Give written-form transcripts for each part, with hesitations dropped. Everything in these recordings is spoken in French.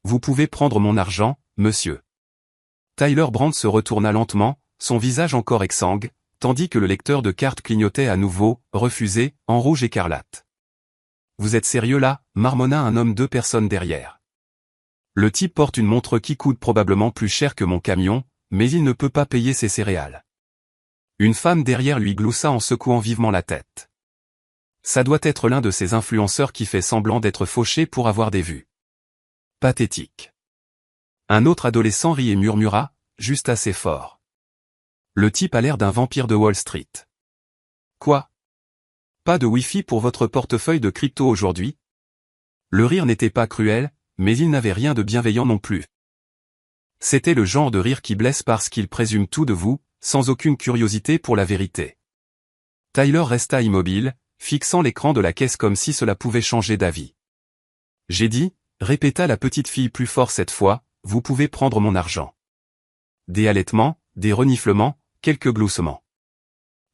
Vous pouvez prendre mon argent, monsieur. Tyler Brandt se retourna lentement, son visage encore exsangue, tandis que le lecteur de cartes clignotait à nouveau, refusé, en rouge écarlate. Vous êtes sérieux là, marmonna un homme 2 personnes derrière. Le type porte une montre qui coûte probablement plus cher que mon camion, mais il ne peut pas payer ses céréales. Une femme derrière lui gloussa en secouant vivement la tête. Ça doit être l'un de ces influenceurs qui fait semblant d'être fauché pour avoir des vues. Pathétique. Un autre adolescent rit et murmura, juste assez fort. Le type a l'air d'un vampire de Wall Street. Quoi? Pas de Wi-Fi pour votre portefeuille de crypto aujourd'hui? Le rire n'était pas cruel, mais il n'avait rien de bienveillant non plus. C'était le genre de rire qui blesse parce qu'il présume tout de vous, sans aucune curiosité pour la vérité. Tyler resta immobile, fixant l'écran de la caisse comme si cela pouvait changer d'avis. J'ai dit, répéta la petite fille plus fort cette fois, vous pouvez prendre mon argent. Des halètements, des reniflements, quelques gloussements.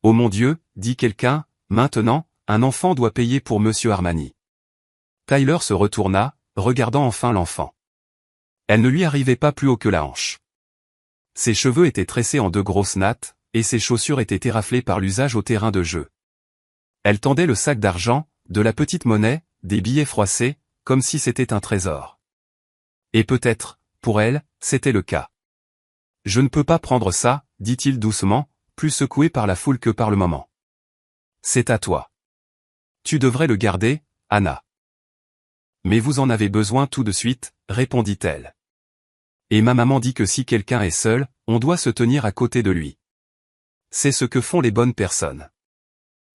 Oh mon Dieu, dit quelqu'un, maintenant, un enfant doit payer pour Monsieur Armani. Tyler se retourna, regardant enfin l'enfant. Elle ne lui arrivait pas plus haut que la hanche. Ses cheveux étaient tressés en 2 grosses nattes, et ses chaussures étaient éraflées par l'usage au terrain de jeu. Elle tendait le sac d'argent, de la petite monnaie, des billets froissés, comme si c'était un trésor. Et peut-être, pour elle, c'était le cas. Je ne peux pas prendre ça, dit-il doucement, plus secoué par la foule que par le moment. C'est à toi. Tu devrais le garder, Anna. Mais vous en avez besoin tout de suite, répondit-elle. Et ma maman dit que si quelqu'un est seul, on doit se tenir à côté de lui. C'est ce que font les bonnes personnes.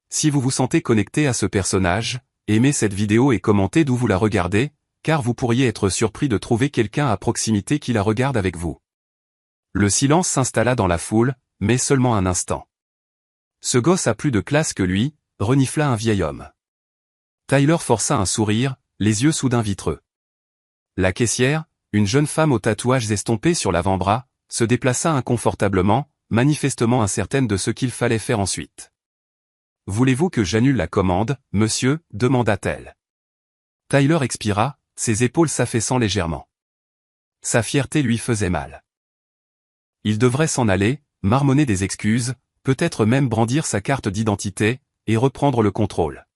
Si vous vous sentez connecté à ce personnage, aimez cette vidéo et commentez d'où vous la regardez, car vous pourriez être surpris de trouver quelqu'un à proximité qui la regarde avec vous. Le silence s'installa dans la foule, mais seulement un instant. Ce gosse a plus de classe que lui, renifla un vieil homme. Tyler força un sourire, les yeux soudain vitreux. La caissière, une jeune femme aux tatouages estompés sur l'avant-bras, se déplaça inconfortablement, manifestement incertaine de ce qu'il fallait faire ensuite. « Voulez-vous que j'annule la commande, monsieur ?» demanda-t-elle. Tyler expira, ses épaules s'affaissant légèrement. Sa fierté lui faisait mal. Il devrait s'en aller, marmonner des excuses, peut-être même brandir sa carte d'identité, et reprendre le contrôle.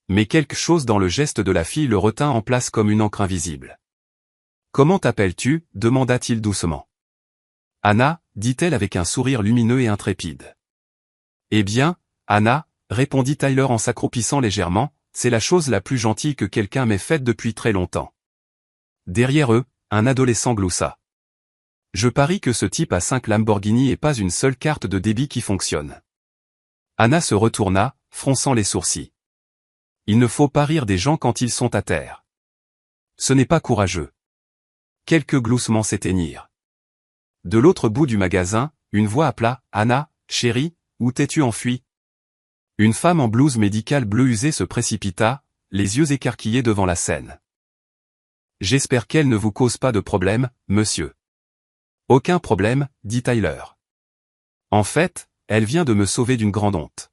Mais quelque chose dans le geste de la fille le retint en place comme une encre invisible. « Comment t'appelles-tu » demanda-t-il doucement. « Anna » dit-elle avec un sourire lumineux et intrépide. « Eh bien, Anna » répondit Tyler en s'accroupissant légèrement, « c'est la chose la plus gentille que quelqu'un m'ait faite depuis très longtemps. » Derrière eux, un adolescent gloussa. « Je parie que ce type a 5 Lamborghini et pas une seule carte de débit qui fonctionne. » Anna se retourna, fronçant les sourcils. « Il ne faut pas rire des gens quand ils sont à terre. Ce n'est pas courageux. » Quelques gloussements s'éteignirent. De l'autre bout du magasin, une voix appela « Anna, chérie, où t'es-tu enfuie ?» Une femme en blouse médicale bleu usée se précipita, les yeux écarquillés devant la scène. « J'espère qu'elle ne vous cause pas de problème, monsieur. » « Aucun problème, dit Tyler. En fait, elle vient de me sauver d'une grande honte. »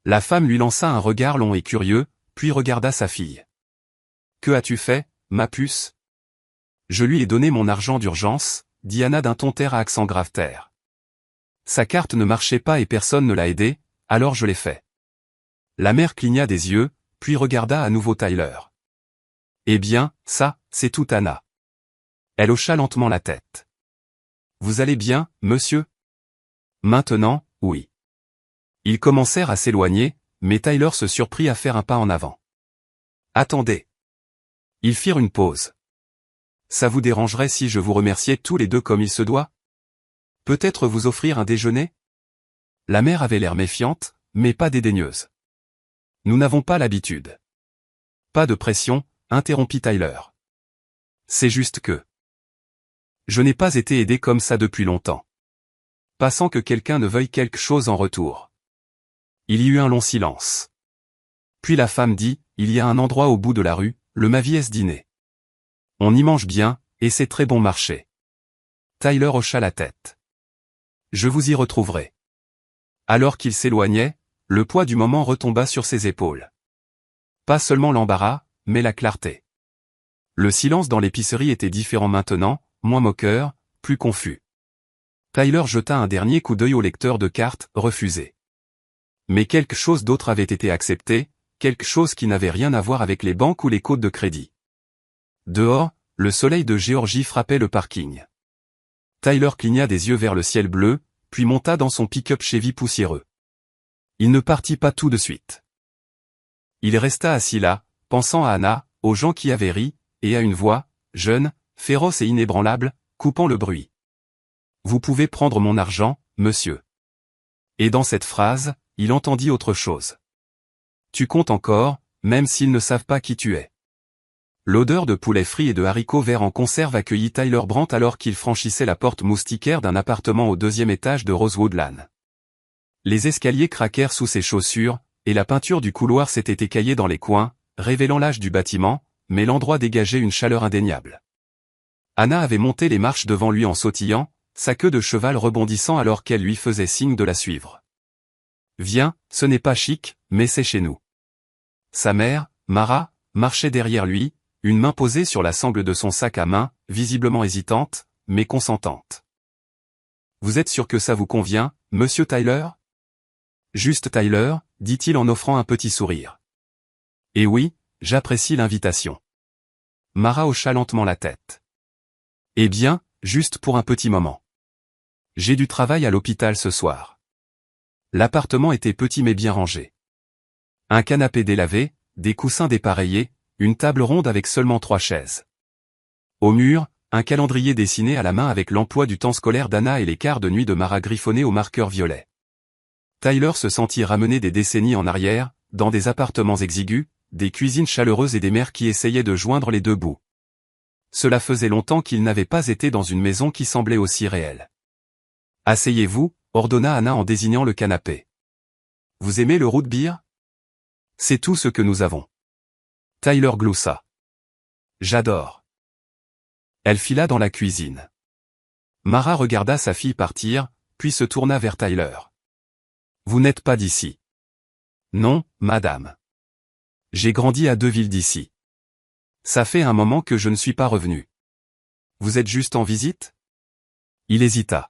La femme lui lança un regard long et curieux, puis regarda sa fille. « Que as-tu fait, ma puce ?»« Je lui ai donné mon argent d'urgence, » dit Anna d'un ton terre à accent grave terre. « Sa carte ne marchait pas et personne ne l'a aidé, alors je l'ai fait. » La mère cligna des yeux, puis regarda à nouveau Tyler. « Eh bien, ça, c'est tout Anna. » Elle hocha lentement la tête. « Vous allez bien, monsieur ?» Maintenant, oui. Ils commencèrent à s'éloigner, mais Tyler se surprit à faire un pas en avant. « Attendez. » Ils firent une pause. « Ça vous dérangerait si je vous remerciais tous les deux comme il se doit? Peut-être vous offrir un déjeuner ?» La mère avait l'air méfiante, mais pas dédaigneuse. « Nous n'avons pas l'habitude. » « Pas de pression, » interrompit Tyler. « C'est juste que... je n'ai pas été aidé comme ça depuis longtemps. Pas sans que quelqu'un ne veuille quelque chose en retour. » Il y eut un long silence. Puis la femme dit, « Il y a un endroit au bout de la rue, le Mavies Dîner. On y mange bien, et c'est très bon marché. » Tyler hocha la tête. « Je vous y retrouverai. » Alors qu'il s'éloignait, le poids du moment retomba sur ses épaules. Pas seulement l'embarras, mais la clarté. Le silence dans l'épicerie était différent maintenant, moins moqueur, plus confus. Tyler jeta un dernier coup d'œil au lecteur de cartes, refusé. Mais quelque chose d'autre avait été accepté, quelque chose qui n'avait rien à voir avec les banques ou les côtes de crédit. Dehors, le soleil de Géorgie frappait le parking. Tyler cligna des yeux vers le ciel bleu, puis monta dans son pick-up Chevy poussiéreux. Il ne partit pas tout de suite. Il resta assis là, pensant à Anna, aux gens qui avaient ri, et à une voix, jeune, féroce et inébranlable, coupant le bruit. Vous pouvez prendre mon argent, monsieur. Et dans cette phrase, il entendit autre chose. Tu comptes encore, même s'ils ne savent pas qui tu es. L'odeur de poulet frit et de haricots verts en conserve accueillit Tyler Brandt alors qu'il franchissait la porte moustiquaire d'un appartement au 2e étage de Rosewood Lane. Les escaliers craquèrent sous ses chaussures, et la peinture du couloir s'était écaillée dans les coins, révélant l'âge du bâtiment, mais l'endroit dégageait une chaleur indéniable. Anna avait monté les marches devant lui en sautillant, sa queue de cheval rebondissant alors qu'elle lui faisait signe de la suivre. Viens, ce n'est pas chic, mais c'est chez nous. Sa mère, Mara, marchait derrière lui, une main posée sur la sangle de son sac à main, visiblement hésitante, mais consentante. Vous êtes sûr que ça vous convient, monsieur Tyler? Juste Tyler, dit-il en offrant un petit sourire. Eh oui, j'apprécie l'invitation. Mara hocha lentement la tête. Eh bien, juste pour un petit moment. J'ai du travail à l'hôpital ce soir. L'appartement était petit mais bien rangé. Un canapé délavé, des coussins dépareillés, une table ronde avec seulement 3 chaises. Au mur, un calendrier dessiné à la main avec l'emploi du temps scolaire d'Anna et les quarts de nuit de Mara griffonnés au marqueur violet. Tyler se sentit ramener des décennies en arrière, dans des appartements exigus, des cuisines chaleureuses et des mères qui essayaient de joindre les deux bouts. Cela faisait longtemps qu'il n'avait pas été dans une maison qui semblait aussi réelle. « Asseyez-vous » ordonna Anna en désignant le canapé. « Vous aimez le root beer ?»« C'est tout ce que nous avons. » Tyler gloussa. « J'adore. » Elle fila dans la cuisine. Mara regarda sa fille partir, puis se tourna vers Tyler. « Vous n'êtes pas d'ici. »« Non, madame. J'ai grandi à 2 villes d'ici. Ça fait un moment que je ne suis pas revenu. Vous êtes juste en visite ?» Il hésita.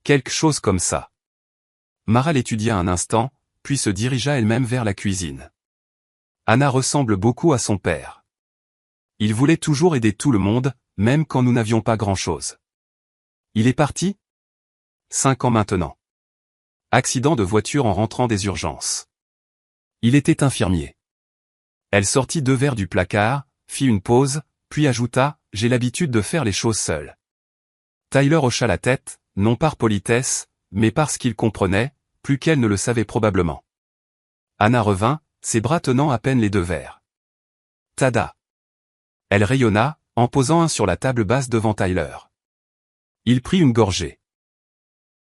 Quelque chose comme ça. Mara l'étudia un instant, puis se dirigea elle-même vers la cuisine. Anna ressemble beaucoup à son père. Il voulait toujours aider tout le monde, même quand nous n'avions pas grand-chose. Il est parti? 5 ans maintenant. Accident de voiture en rentrant des urgences. Il était infirmier. Elle sortit 2 verres du placard, fit une pause, puis ajouta, « J'ai l'habitude de faire les choses seule. » Tyler hocha la tête, non par politesse, mais parce qu'il comprenait, plus qu'elle ne le savait probablement. Anna revint, ses bras tenant à peine les 2 verres. Tada! Elle rayonna, en posant un sur la table basse devant Tyler. Il prit une gorgée.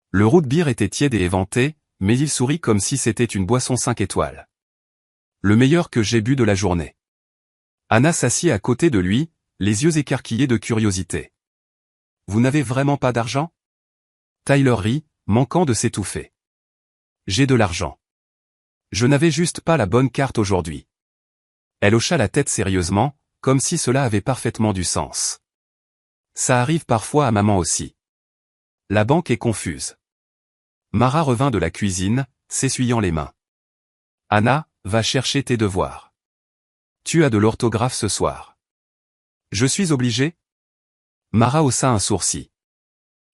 Le root beer était tiède et éventé, mais il sourit comme si c'était une boisson 5 étoiles. Le meilleur que j'ai bu de la journée. Anna s'assit à côté de lui, les yeux écarquillés de curiosité. Vous n'avez vraiment pas d'argent? Tyler rit, manquant de s'étouffer. J'ai de l'argent. Je n'avais juste pas la bonne carte aujourd'hui. Elle hocha la tête sérieusement, comme si cela avait parfaitement du sens. Ça arrive parfois à maman aussi. La banque est confuse. Mara revint de la cuisine, s'essuyant les mains. Anna, va chercher tes devoirs. Tu as de l'orthographe ce soir. Je suis obligé? Mara haussa un sourcil.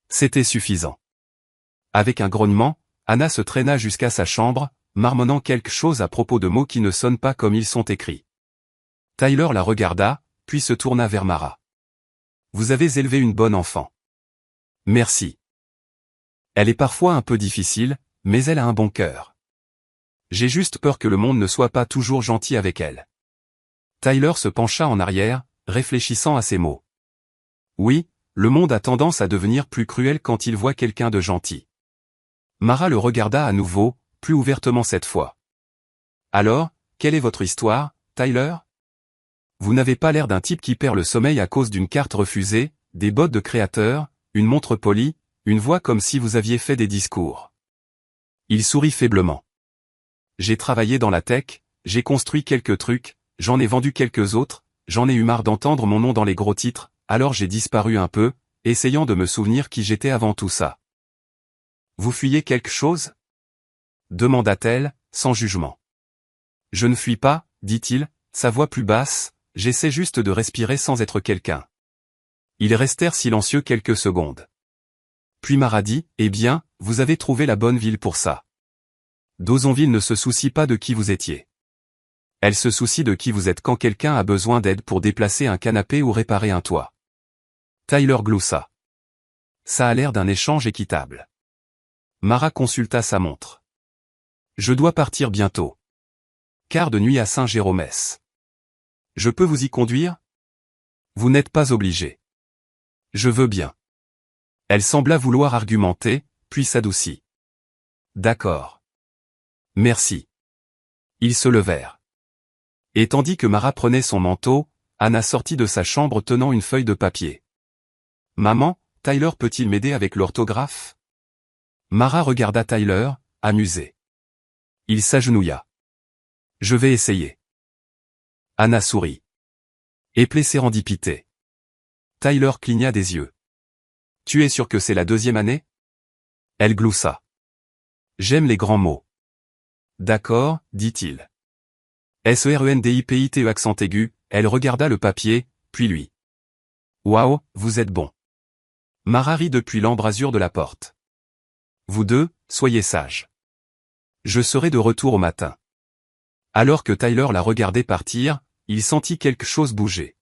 C'était suffisant. Avec un grognement, Anna se traîna jusqu'à sa chambre, marmonnant quelque chose à propos de mots qui ne sonnent pas comme ils sont écrits. Tyler la regarda, puis se tourna vers Mara. Vous avez élevé une bonne enfant. Merci. Elle est parfois un peu difficile, mais elle a un bon cœur. J'ai juste peur que le monde ne soit pas toujours gentil avec elle. Tyler se pencha en arrière, réfléchissant à ces mots. Oui, le monde a tendance à devenir plus cruel quand il voit quelqu'un de gentil. Mara le regarda à nouveau, plus ouvertement cette fois. Alors, quelle est votre histoire, Tyler? Vous n'avez pas l'air d'un type qui perd le sommeil à cause d'une carte refusée, des bottes de créateur, une montre polie, une voix comme si vous aviez fait des discours. Il sourit faiblement. J'ai travaillé dans la tech, j'ai construit quelques trucs, j'en ai vendu quelques autres, j'en ai eu marre d'entendre mon nom dans les gros titres, alors j'ai disparu un peu, essayant de me souvenir qui j'étais avant tout ça. Vous fuyez quelque chose? Demanda-t-elle, sans jugement. Je ne fuis pas, dit-il, sa voix plus basse, j'essaie juste de respirer sans être quelqu'un. Ils restèrent silencieux quelques secondes. Puis Mara dit, eh bien, vous avez trouvé la bonne ville pour ça. Dawsonville ne se soucie pas de qui vous étiez. Elle se soucie de qui vous êtes quand quelqu'un a besoin d'aide pour déplacer un canapé ou réparer un toit. Tyler gloussa. Ça a l'air d'un échange équitable. Mara consulta sa montre. Je dois partir bientôt. Quart de nuit à Saint-Jérôme-Est. Je peux vous y conduire? Vous n'êtes pas obligé. Je veux bien. Elle sembla vouloir argumenter, puis s'adoucit. D'accord. Merci. Ils se levèrent. Et tandis que Mara prenait son manteau, Anna sortit de sa chambre tenant une feuille de papier. Maman, Tyler peut-il m'aider avec l'orthographe? Mara regarda Tyler, amusée. Il s'agenouilla. Je vais essayer. Anna sourit. Éplée sérendipité. Tyler cligna des yeux. Tu es sûr que c'est la deuxième année? Elle gloussa. J'aime les grands mots. D'accord, dit-il. SERENDIPITE accent aigu, elle regarda le papier, puis lui. Waouh, vous êtes bon. Mara rit depuis l'embrasure de la porte. Vous deux, soyez sages. Je serai de retour au matin. Alors que Tyler la regardait partir, il sentit quelque chose bouger.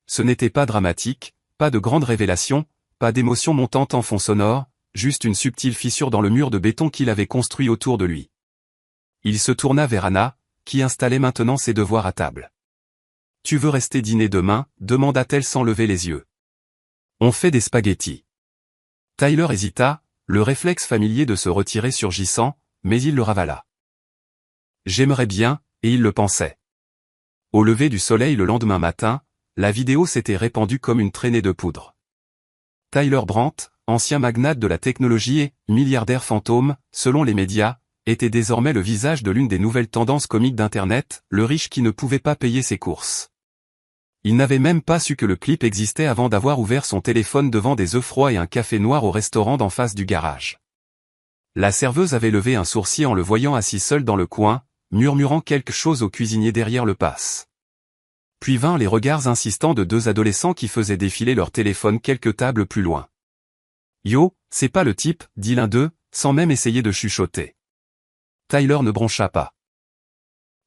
Ce n'était pas dramatique, pas de grande révélation, pas d'émotion montante en fond sonore, juste une subtile fissure dans le mur de béton qu'il avait construit autour de lui. Il se tourna vers Anna, qui installait maintenant ses devoirs à table. Tu veux rester dîner demain? Demanda-t-elle sans lever les yeux. On fait des spaghettis. Tyler hésita, le réflexe familier de se retirer surgissant, mais il le ravala. J'aimerais bien, et il le pensait. Au lever du soleil le lendemain matin, la vidéo s'était répandue comme une traînée de poudre. Tyler Brandt, ancien magnate de la technologie et milliardaire fantôme, selon les médias, était désormais le visage de l'une des nouvelles tendances comiques d'Internet, le riche qui ne pouvait pas payer ses courses. Il n'avait même pas su que le clip existait avant d'avoir ouvert son téléphone devant des œufs froids et un café noir au restaurant d'en face du garage. La serveuse avait levé un sourcil en le voyant assis seul dans le coin, murmurant quelque chose au cuisinier derrière le passe. Puis vinrent les regards insistants de deux adolescents qui faisaient défiler leur téléphone quelques tables plus loin. « Yo, c'est pas le type », dit l'un d'eux, sans même essayer de chuchoter. Tyler ne broncha pas.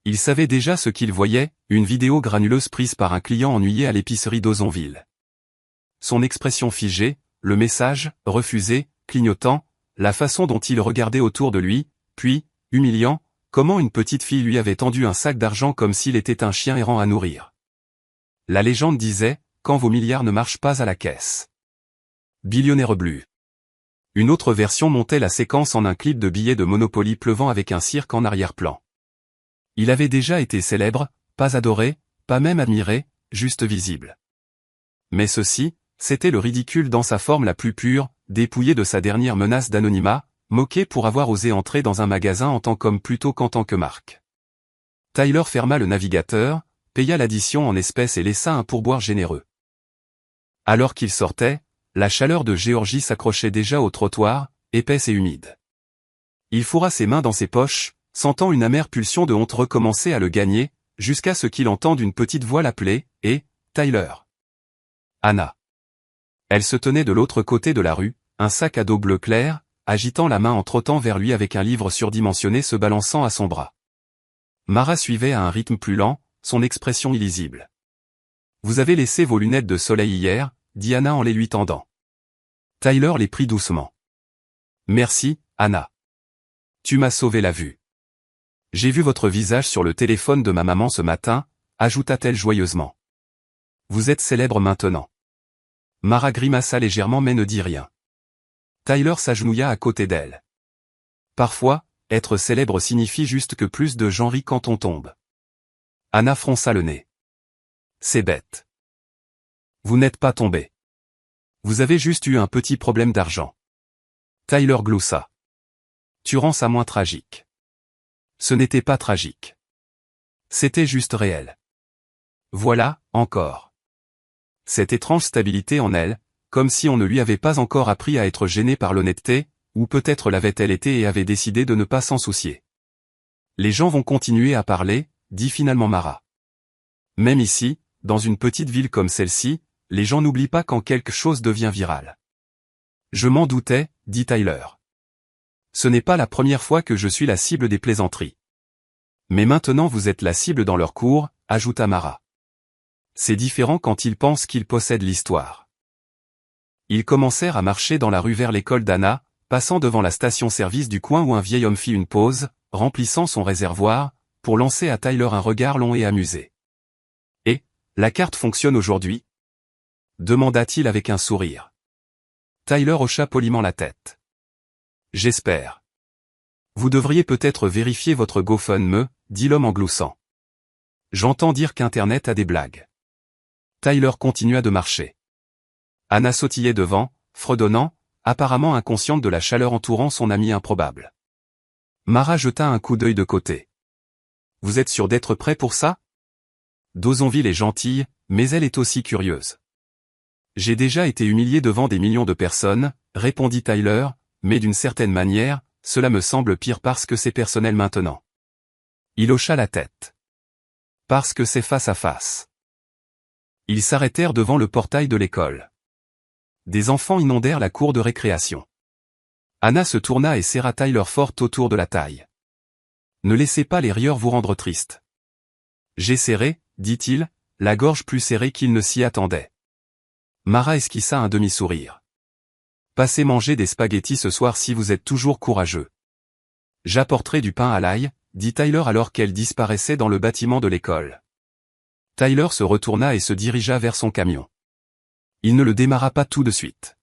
Il savait déjà ce qu'il voyait, une vidéo granuleuse prise par un client ennuyé à l'épicerie d'Dawsonville. Son expression figée, le message, refusé, clignotant, la façon dont il regardait autour de lui, puis, humiliant, comment une petite fille lui avait tendu un sac d'argent comme s'il était un chien errant à nourrir. La légende disait, quand vos milliards ne marchent pas à la caisse. Billionnaire bleu. Une autre version montait la séquence en un clip de billets de Monopoly pleuvant avec un cirque en arrière-plan. Il avait déjà été célèbre, pas adoré, pas même admiré, juste visible. Mais ceci, c'était le ridicule dans sa forme la plus pure, dépouillé de sa dernière menace d'anonymat, moqué pour avoir osé entrer dans un magasin en tant qu'homme plutôt qu'en tant que marque. Tyler ferma le navigateur, paya l'addition en espèces et laissa un pourboire généreux. Alors qu'il sortait, la chaleur de Géorgie s'accrochait déjà au trottoir, épaisse et humide. Il fourra ses mains dans ses poches, sentant une amère pulsion de honte recommencer à le gagner, jusqu'à ce qu'il entende une petite voix l'appeler, et « Tyler !» Anna. Elle se tenait de l'autre côté de la rue, un sac à dos bleu clair, agitant la main en trottant vers lui avec un livre surdimensionné se balançant à son bras. Mara suivait à un rythme plus lent, son expression illisible. « Vous avez laissé vos lunettes de soleil hier ?» dit Anna en les lui tendant. Tyler les prit doucement. « Merci, Anna. Tu m'as sauvé la vue. J'ai vu votre visage sur le téléphone de ma maman ce matin, ajouta-t-elle joyeusement. Vous êtes célèbre maintenant. » Mara grimaça légèrement mais ne dit rien. Tyler s'agenouilla à côté d'elle. Parfois, être célèbre signifie juste que plus de gens rient quand on tombe. Anna fronça le nez. C'est bête. Vous n'êtes pas tombé. Vous avez juste eu un petit problème d'argent. Tyler gloussa. Tu rends ça moins tragique. Ce n'était pas tragique. C'était juste réel. Voilà, encore. Cette étrange stabilité en elle, comme si on ne lui avait pas encore appris à être gêné par l'honnêteté, ou peut-être l'avait-elle été et avait décidé de ne pas s'en soucier. Les gens vont continuer à parler, dit finalement Mara. Même ici, dans une petite ville comme celle-ci, les gens n'oublient pas quand quelque chose devient viral. Je m'en doutais, dit Tyler. Ce n'est pas la première fois que je suis la cible des plaisanteries. Mais maintenant vous êtes la cible dans leur cours, ajouta Mara. C'est différent quand ils pensent qu'ils possèdent l'histoire. Ils commencèrent à marcher dans la rue vers l'école d'Anna, passant devant la station-service du coin où un vieil homme fit une pause, remplissant son réservoir, pour lancer à Tyler un regard long et amusé. « Et, la carte fonctionne aujourd'hui » demanda-t-il avec un sourire. Tyler hocha poliment la tête. « J'espère. Vous devriez peut-être vérifier votre GoFundMe, dit l'homme en gloussant. J'entends dire qu'Internet a des blagues. » Tyler continua de marcher. Anna sautillait devant, fredonnant, apparemment inconsciente de la chaleur entourant son ami improbable. Mara jeta un coup d'œil de côté. « Vous êtes sûr d'être prêt pour ça ?» Dozonville est gentille, mais elle est aussi curieuse. « J'ai déjà été humilié devant des millions de personnes, » répondit Tyler, mais d'une certaine manière, cela me semble pire parce que c'est personnel maintenant. Il hocha la tête. Parce que c'est face à face. Ils s'arrêtèrent devant le portail de l'école. Des enfants inondèrent la cour de récréation. Anna se tourna et serra Tyler fort autour de la taille. Ne laissez pas les rieurs vous rendre triste. J'ai serré, dit-il, la gorge plus serrée qu'il ne s'y attendait. Mara esquissa un demi-sourire. Passez manger des spaghettis ce soir si vous êtes toujours courageux. J'apporterai du pain à l'ail, dit Tyler alors qu'elle disparaissait dans le bâtiment de l'école. Tyler se retourna et se dirigea vers son camion. Il ne le démarra pas tout de suite.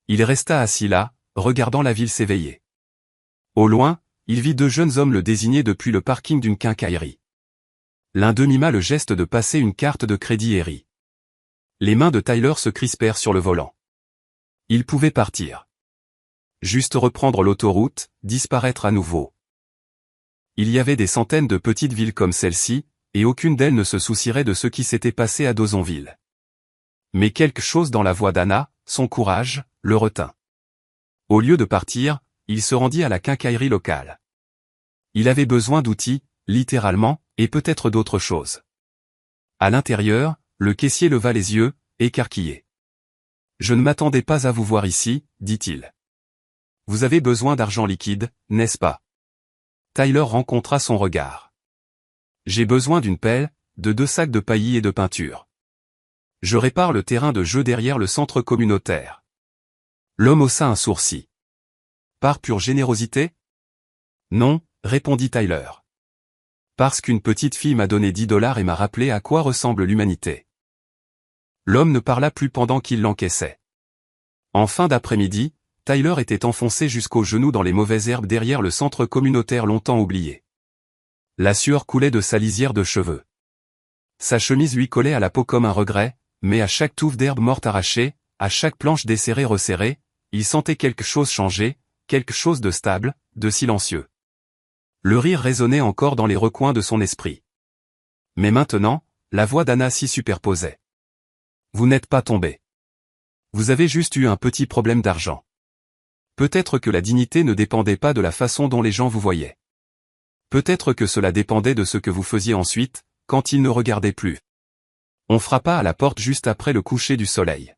Il resta assis là, regardant la ville s'éveiller. Au loin, il vit deux jeunes hommes le désigner depuis le parking d'une quincaillerie. L'un d'eux mima le geste de passer une carte de crédit et rit. Les mains de Tyler se crispèrent sur le volant. Il pouvait partir. Juste reprendre l'autoroute, disparaître à nouveau. Il y avait des centaines de petites villes comme celle-ci, et aucune d'elles ne se soucierait de ce qui s'était passé à Dozonville. Mais quelque chose dans la voix d'Anna, son courage, le retint. Au lieu de partir, il se rendit à la quincaillerie locale. Il avait besoin d'outils, littéralement, et peut-être d'autres choses. À l'intérieur, le caissier leva les yeux, écarquillé. « Je ne m'attendais pas à vous voir ici, dit-il. Vous avez besoin d'argent liquide, n'est-ce pas ?» Tyler rencontra son regard. « J'ai besoin d'une pelle, de 2 sacs de paillis et de peinture. Je répare le terrain de jeu derrière le centre communautaire. » L'homme haussa un sourcil. « Par pure générosité ? » « Non, » répondit Tyler. « Parce qu'une petite fille m'a donné $10 et m'a rappelé à quoi ressemble l'humanité. » L'homme ne parla plus pendant qu'il l'encaissait. En fin d'après-midi, Tyler était enfoncé jusqu'aux genoux dans les mauvaises herbes derrière le centre communautaire longtemps oublié. La sueur coulait de sa lisière de cheveux. Sa chemise lui collait à la peau comme un regret, mais à chaque touffe d'herbe morte arrachée, à chaque planche desserrée resserrée, il sentait quelque chose changer, quelque chose de stable, de silencieux. Le rire résonnait encore dans les recoins de son esprit. Mais maintenant, la voix d'Anna s'y superposait. « Vous n'êtes pas tombé. Vous avez juste eu un petit problème d'argent. Peut-être que la dignité ne dépendait pas de la façon dont les gens vous voyaient. Peut-être que cela dépendait de ce que vous faisiez ensuite, quand ils ne regardaient plus. » On frappa à la porte juste après le coucher du soleil.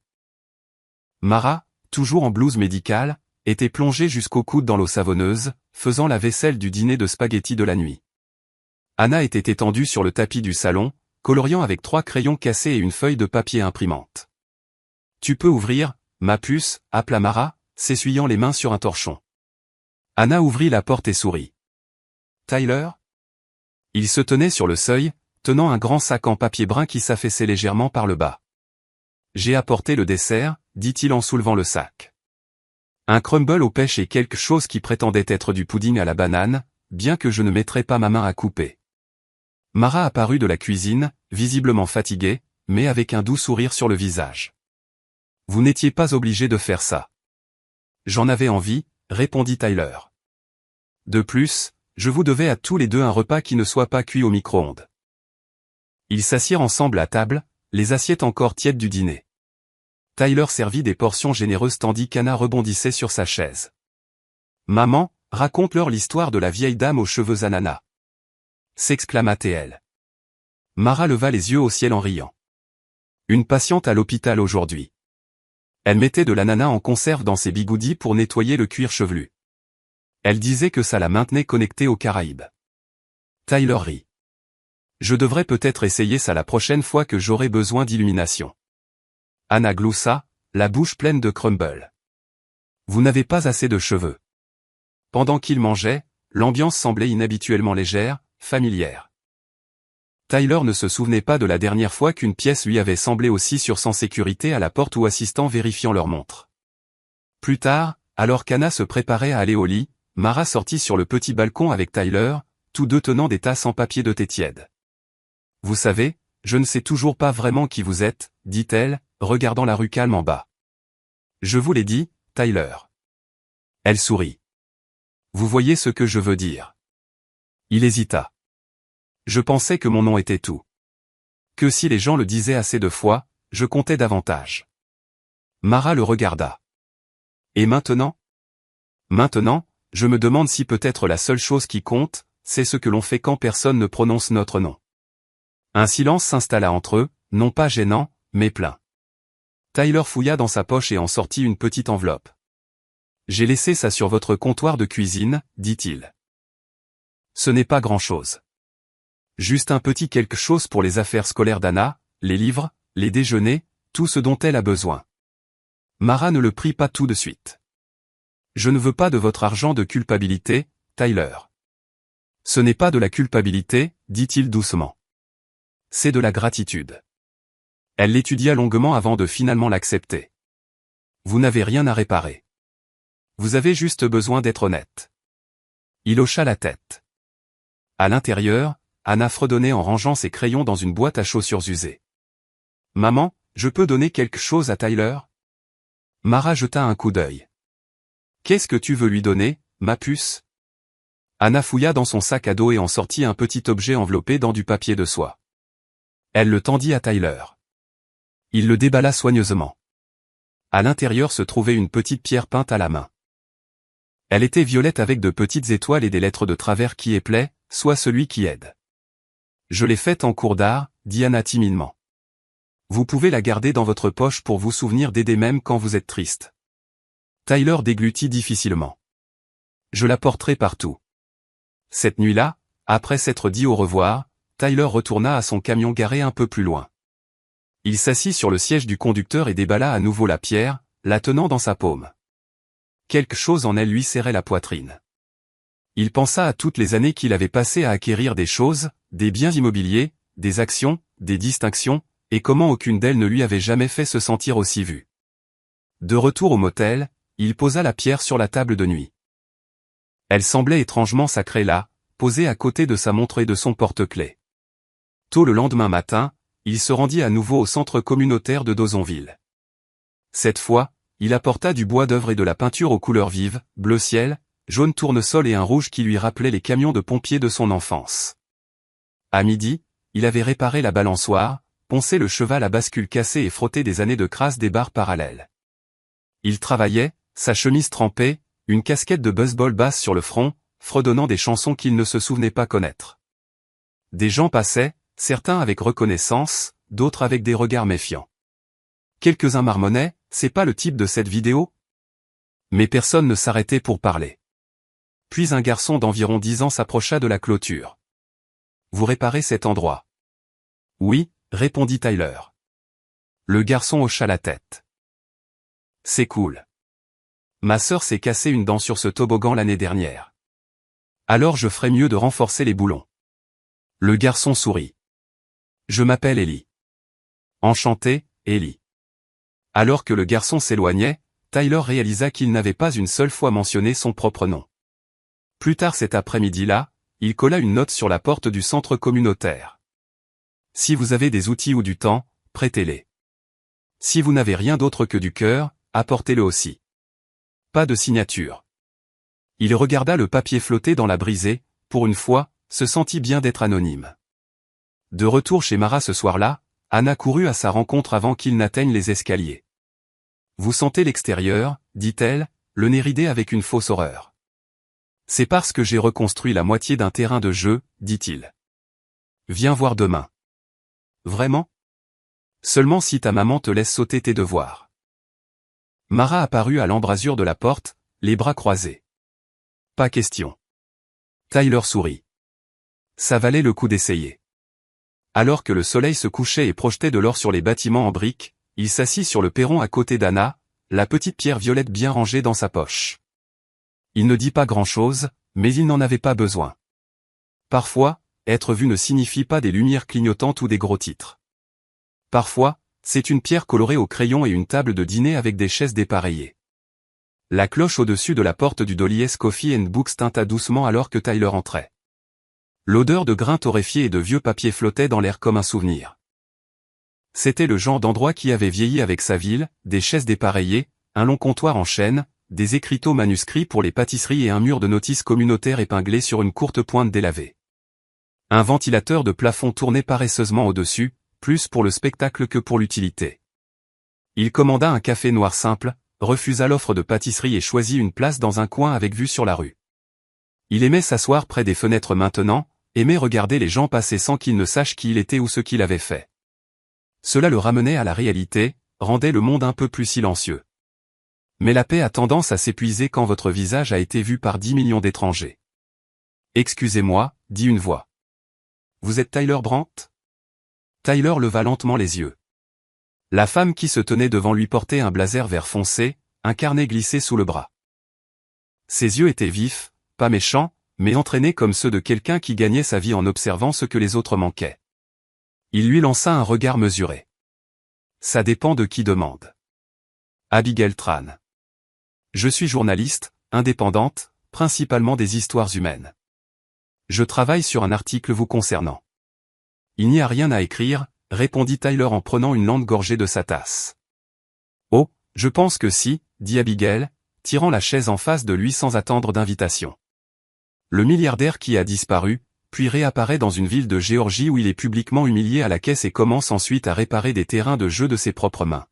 Mara, toujours en blouse médicale, était plongée jusqu'au coude dans l'eau savonneuse, faisant la vaisselle du dîner de spaghettis de la nuit. Anna était étendue sur le tapis du salon, coloriant avec 3 crayons cassés et une feuille de papier imprimante. « Tu peux ouvrir, ma puce » appela Mara, s'essuyant les mains sur un torchon. Anna ouvrit la porte et sourit. « Tyler ?» Il se tenait sur le seuil, tenant un grand sac en papier brun qui s'affaissait légèrement par le bas. « J'ai apporté le dessert » dit-il en soulevant le sac. Un crumble aux pêches et quelque chose qui prétendait être du pudding à la banane, bien que je ne mettrais pas ma main à couper. Mara apparut de la cuisine, visiblement fatiguée, mais avec un doux sourire sur le visage. « Vous n'étiez pas obligé de faire ça. »« J'en avais envie, » répondit Tyler. « De plus, je vous devais à tous les deux un repas qui ne soit pas cuit au micro-ondes. » Ils s'assirent ensemble à table, les assiettes encore tièdes du dîner. Tyler servit des portions généreuses tandis qu'Anna rebondissait sur sa chaise. « Maman, raconte-leur l'histoire de la vieille dame aux cheveux ananas. » s'exclama-t-elle. Mara leva les yeux au ciel en riant. Une patiente à l'hôpital aujourd'hui. Elle mettait de l'ananas en conserve dans ses bigoudis pour nettoyer le cuir chevelu. Elle disait que ça la maintenait connectée aux Caraïbes. Tyler rit. Je devrais peut-être essayer ça la prochaine fois que j'aurai besoin d'illumination. Anna gloussa, la bouche pleine de crumble. Vous n'avez pas assez de cheveux. Pendant qu'il mangeait, l'ambiance semblait inhabituellement légère, familière. Tyler ne se souvenait pas de la dernière fois qu'une pièce lui avait semblé aussi sûre sans sécurité à la porte ou assistant vérifiant leur montre. Plus tard, alors qu'Anna se préparait à aller au lit, Mara sortit sur le petit balcon avec Tyler, tous deux tenant des tasses en papier de thé tiède. « Vous savez, je ne sais toujours pas vraiment qui vous êtes, » dit-elle, regardant la rue calme en bas. « Je vous l'ai dit, Tyler. » Elle sourit. « Vous voyez ce que je veux dire. » Il hésita. « Je pensais que mon nom était tout. Que si les gens le disaient assez de fois, je comptais davantage. » Mara le regarda. « Et maintenant ? » Maintenant, je me demande si peut-être la seule chose qui compte, c'est ce que l'on fait quand personne ne prononce notre nom. Un silence s'installa entre eux, non pas gênant, mais plein. Tyler fouilla dans sa poche et en sortit une petite enveloppe. « J'ai laissé ça sur votre comptoir de cuisine, » dit-il. « Ce n'est pas grand-chose. Juste un petit quelque chose pour les affaires scolaires d'Anna, les livres, les déjeuners, tout ce dont elle a besoin. » Mara ne le prit pas tout de suite. « Je ne veux pas de votre argent de culpabilité, Tyler. » « Ce n'est pas de la culpabilité, » dit-il doucement. « C'est de la gratitude. » Elle l'étudia longuement avant de finalement l'accepter. « Vous n'avez rien à réparer. Vous avez juste besoin d'être honnête. » Il hocha la tête. À l'intérieur, Anna fredonnait en rangeant ses crayons dans une boîte à chaussures usée. « Maman, je peux donner quelque chose à Tyler ?» Mara jeta un coup d'œil. « Qu'est-ce que tu veux lui donner, ma puce ?» Anna fouilla dans son sac à dos et en sortit un petit objet enveloppé dans du papier de soie. Elle le tendit à Tyler. Il le déballa soigneusement. À l'intérieur se trouvait une petite pierre peinte à la main. Elle était violette avec de petites étoiles et des lettres de travers qui éplaient, soit celui qui aide. « Je l'ai faite en cours d'art, » dit Anna timidement. « Vous pouvez la garder dans votre poche pour vous souvenir d'aider même quand vous êtes triste. » Tyler déglutit difficilement. « Je la porterai partout. » Cette nuit-là, après s'être dit au revoir, Tyler retourna à son camion garé un peu plus loin. Il s'assit sur le siège du conducteur et déballa à nouveau la pierre, la tenant dans sa paume. Quelque chose en elle lui serrait la poitrine. Il pensa à toutes les années qu'il avait passées à acquérir des choses, des biens immobiliers, des actions, des distinctions, et comment aucune d'elles ne lui avait jamais fait se sentir aussi vu. De retour au motel, il posa la pierre sur la table de nuit. Elle semblait étrangement sacrée là, posée à côté de sa montre et de son porte-clés. Tôt le lendemain matin, il se rendit à nouveau au centre communautaire de Dawsonville. Cette fois, il apporta du bois d'œuvre et de la peinture aux couleurs vives, bleu ciel, jaune tournesol et un rouge qui lui rappelait les camions de pompiers de son enfance. À midi, il avait réparé la balançoire, poncé le cheval à bascule cassée et frotté des années de crasse des barres parallèles. Il travaillait, sa chemise trempée, une casquette de baseball basse sur le front, fredonnant des chansons qu'il ne se souvenait pas connaître. Des gens passaient, certains avec reconnaissance, d'autres avec des regards méfiants. Quelques-uns marmonnaient, « C'est pas le type de cette vidéo ?» Mais personne ne s'arrêtait pour parler. Puis un garçon d'environ 10 ans s'approcha de la clôture. « Vous réparez cet endroit ?» « Oui, » répondit Tyler. Le garçon hocha la tête. « C'est cool. Ma sœur s'est cassé une dent sur ce toboggan l'année dernière. Alors je ferais mieux de renforcer les boulons. » Le garçon sourit. « Je m'appelle Ellie. »« Enchanté, Ellie. » Alors que le garçon s'éloignait, Tyler réalisa qu'il n'avait pas une seule fois mentionné son propre nom. Plus tard cet après-midi-là, il colla une note sur la porte du centre communautaire. « Si vous avez des outils ou du temps, prêtez-les. Si vous n'avez rien d'autre que du cœur, apportez-le aussi. » Pas de signature. Il regarda le papier flotter dans la brisée, pour une fois, se sentit bien d'être anonyme. De retour chez Mara ce soir-là, Anna courut à sa rencontre avant qu'il n'atteigne les escaliers. « Vous sentez l'extérieur » dit-elle, le nez ridé avec une fausse horreur. « C'est parce que j'ai reconstruit la moitié d'un terrain de jeu, dit-il. Viens voir demain. » Vraiment ? Seulement si ta maman te laisse sauter tes devoirs. Mara apparut à l'embrasure de la porte, les bras croisés. Pas question. Tyler sourit. Ça valait le coup d'essayer. Alors que le soleil se couchait et projetait de l'or sur les bâtiments en briques, il s'assit sur le perron à côté d'Anna, la petite pierre violette bien rangée dans sa poche. Il ne dit pas grand-chose, mais il n'en avait pas besoin. Parfois, être vu ne signifie pas des lumières clignotantes ou des gros titres. Parfois, c'est une pierre colorée au crayon et une table de dîner avec des chaises dépareillées. La cloche au-dessus de la porte du Dolly's Coffee and Books tinta doucement alors que Tyler entrait. L'odeur de grains torréfiés et de vieux papier flottait dans l'air comme un souvenir. C'était le genre d'endroit qui avait vieilli avec sa ville, des chaises dépareillées, un long comptoir en chêne, des écriteaux manuscrits pour les pâtisseries et un mur de notices communautaires épinglé sur une courte pointe délavée. Un ventilateur de plafond tournait paresseusement au-dessus, plus pour le spectacle que pour l'utilité. Il commanda un café noir simple, refusa l'offre de pâtisserie et choisit une place dans un coin avec vue sur la rue. Il aimait s'asseoir près des fenêtres maintenant, aimait regarder les gens passer sans qu'il ne sache qui il était ou ce qu'il avait fait. Cela le ramenait à la réalité, rendait le monde un peu plus silencieux. Mais la paix a tendance à s'épuiser quand votre visage a été vu par 10 millions d'étrangers. « Excusez-moi » dit une voix. « Vous êtes Tyler Brandt ?» Tyler leva lentement les yeux. La femme qui se tenait devant lui portait un blazer vert foncé, un carnet glissé sous le bras. Ses yeux étaient vifs, pas méchants, mais entraînés comme ceux de quelqu'un qui gagnait sa vie en observant ce que les autres manquaient. Il lui lança un regard mesuré. « Ça dépend de qui demande. » Abigail Tran. « Je suis journaliste, indépendante, principalement des histoires humaines. Je travaille sur un article vous concernant. » « Il n'y a rien à écrire, » répondit Tyler en prenant une lente gorgée de sa tasse. « Oh, je pense que si, » dit Abigail, tirant la chaise en face de lui sans attendre d'invitation. Le milliardaire qui a disparu, puis réapparaît dans une ville de Géorgie où il est publiquement humilié à la caisse et commence ensuite à réparer des terrains de jeu de ses propres mains.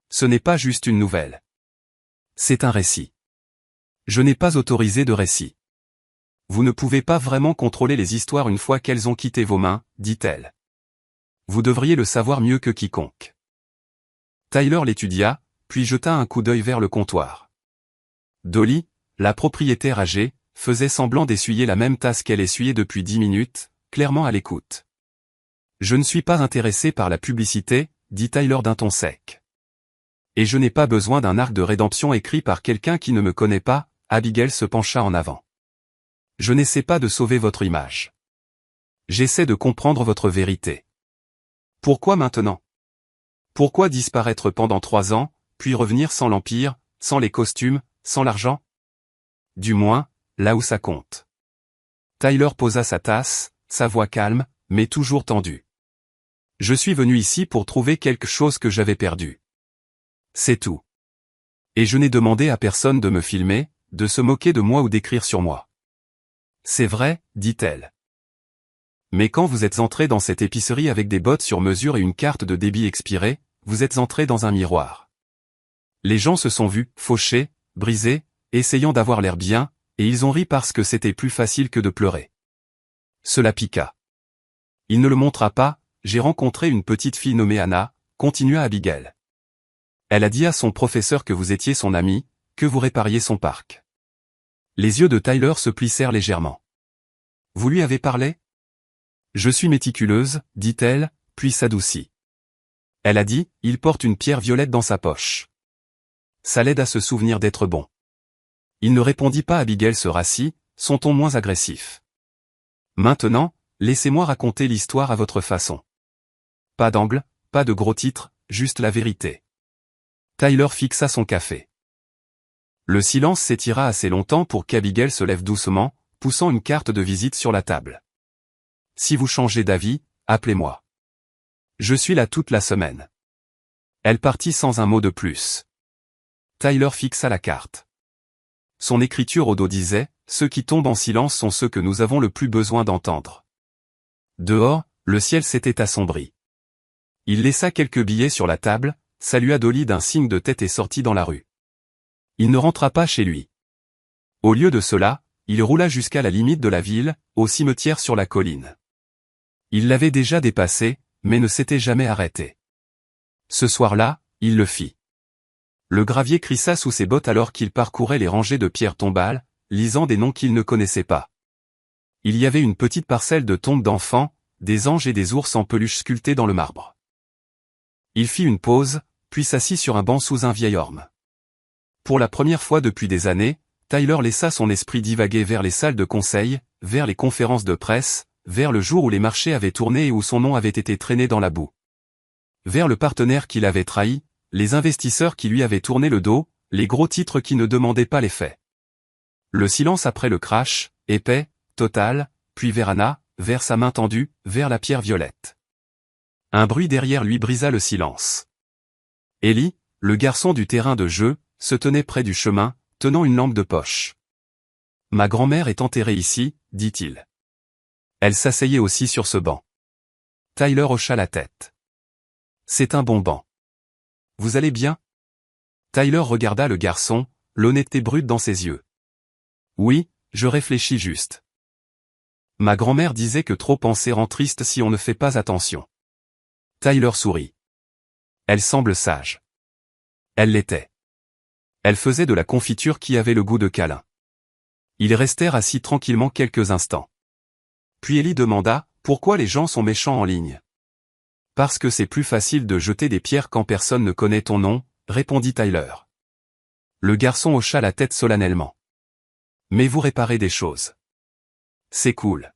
Ce n'est pas juste une nouvelle. C'est un récit. Je n'ai pas autorisé de récit. Vous ne pouvez pas vraiment contrôler les histoires une fois qu'elles ont quitté vos mains, dit-elle. Vous devriez le savoir mieux que quiconque. Tyler l'étudia, puis jeta un coup d'œil vers le comptoir. Dolly, la propriétaire âgée, faisait semblant d'essuyer la même tasse qu'elle essuyait depuis 10 minutes, clairement à l'écoute. Je ne suis pas intéressé par la publicité, dit Tyler d'un ton sec. Et je n'ai pas besoin d'un arc de rédemption écrit par quelqu'un qui ne me connaît pas, Abigail se pencha en avant. Je n'essaie pas de sauver votre image. J'essaie de comprendre votre vérité. Pourquoi maintenant? Pourquoi disparaître pendant 3 ans, puis revenir sans l'empire, sans les costumes, sans l'argent? Du moins, là où ça compte. Tyler posa sa tasse, sa voix calme, mais toujours tendue. Je suis venu ici pour trouver quelque chose que j'avais perdu. C'est tout. Et je n'ai demandé à personne de me filmer, de se moquer de moi ou d'écrire sur moi. C'est vrai, dit-elle. Mais quand vous êtes entré dans cette épicerie avec des bottes sur mesure et une carte de débit expirée, vous êtes entré dans un miroir. Les gens se sont vus, fauchés, brisés, essayant d'avoir l'air bien, et ils ont ri parce que c'était plus facile que de pleurer. Cela piqua. Il ne le montra pas, j'ai rencontré une petite fille nommée Anna, continua Abigail. Elle a dit à son professeur que vous étiez son ami, que vous répariez son parc. Les yeux de Tyler se plissèrent légèrement. Vous lui avez parlé? Je suis méticuleuse, dit-elle, puis s'adoucit. Elle a dit, il porte une pierre violette dans sa poche. Ça l'aide à se souvenir d'être bon. Il ne répondit pas. Abigail se rassit, son ton moins agressif. Maintenant, laissez-moi raconter l'histoire à votre façon. Pas d'angle, pas de gros titres, juste la vérité. Tyler fixa son café. Le silence s'étira assez longtemps pour qu'Abigail se lève doucement, poussant une carte de visite sur la table. Si vous changez d'avis, appelez-moi. Je suis là toute la semaine. Elle partit sans un mot de plus. Tyler fixa la carte. Son écriture au dos disait, ceux qui tombent en silence sont ceux que nous avons le plus besoin d'entendre. Dehors, Le ciel s'était assombri. Il laissa quelques billets sur la table, salua Dolly d'un signe de tête et sortit dans la rue. Il ne rentra pas chez lui. Au lieu de cela, il roula jusqu'à la limite de la ville, au cimetière sur la colline. Il l'avait déjà dépassé, mais ne s'était jamais arrêté. Ce soir-là, il le fit. Le gravier crissa sous ses bottes alors qu'il parcourait les rangées de pierres tombales, lisant des noms qu'il ne connaissait pas. Il y avait une petite parcelle de tombes d'enfants, des anges et des ours en peluche sculptés dans le marbre. Il fit une pause, puis s'assit sur un banc sous un vieil orme. Pour la première fois depuis des années, Tyler laissa son esprit divaguer vers les salles de conseil, vers les conférences de presse, vers le jour où les marchés avaient tourné et où son nom avait été traîné dans la boue. Vers le partenaire qui l'avait trahi, les investisseurs qui lui avaient tourné le dos, les gros titres qui ne demandaient pas les faits. Le silence après le crash, épais, total, puis vers Anna, vers sa main tendue, vers la pierre violette. Un bruit derrière lui brisa le silence. Ellie, le garçon du terrain de jeu, se tenait près du chemin, tenant une lampe de poche. « Ma grand-mère est enterrée ici, dit-il. Elle s'asseyait aussi sur ce banc. Tyler hocha la tête. C'est un bon banc. Vous allez bien? Tyler regarda le garçon, l'honnêteté brute dans ses yeux. Oui, je réfléchis juste. Ma grand-mère disait que trop penser rend triste si on ne fait pas attention. Tyler sourit. Elle semble sage. Elle l'était. Elle faisait de la confiture qui avait le goût de câlin. Ils restèrent assis tranquillement quelques instants. Puis Ellie demanda, pourquoi les gens sont méchants en ligne? Parce que c'est plus facile de jeter des pierres quand personne ne connaît ton nom, répondit Tyler. Le garçon hocha la tête solennellement. Mais vous réparez des choses. C'est cool.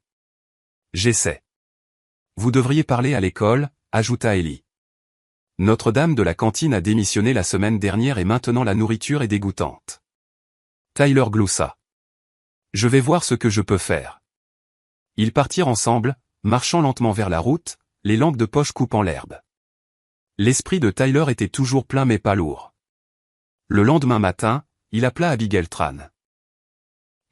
J'essaie. Vous devriez parler à l'école, ajouta Ellie. Notre-Dame de la cantine a démissionné la semaine dernière et maintenant la nourriture est dégoûtante. Tyler gloussa. Je vais voir ce que je peux faire. Ils partirent ensemble, marchant lentement vers la route, les lampes de poche coupant l'herbe. L'esprit de Tyler était toujours plein mais pas lourd. Le lendemain matin, il appela Abigail Tran.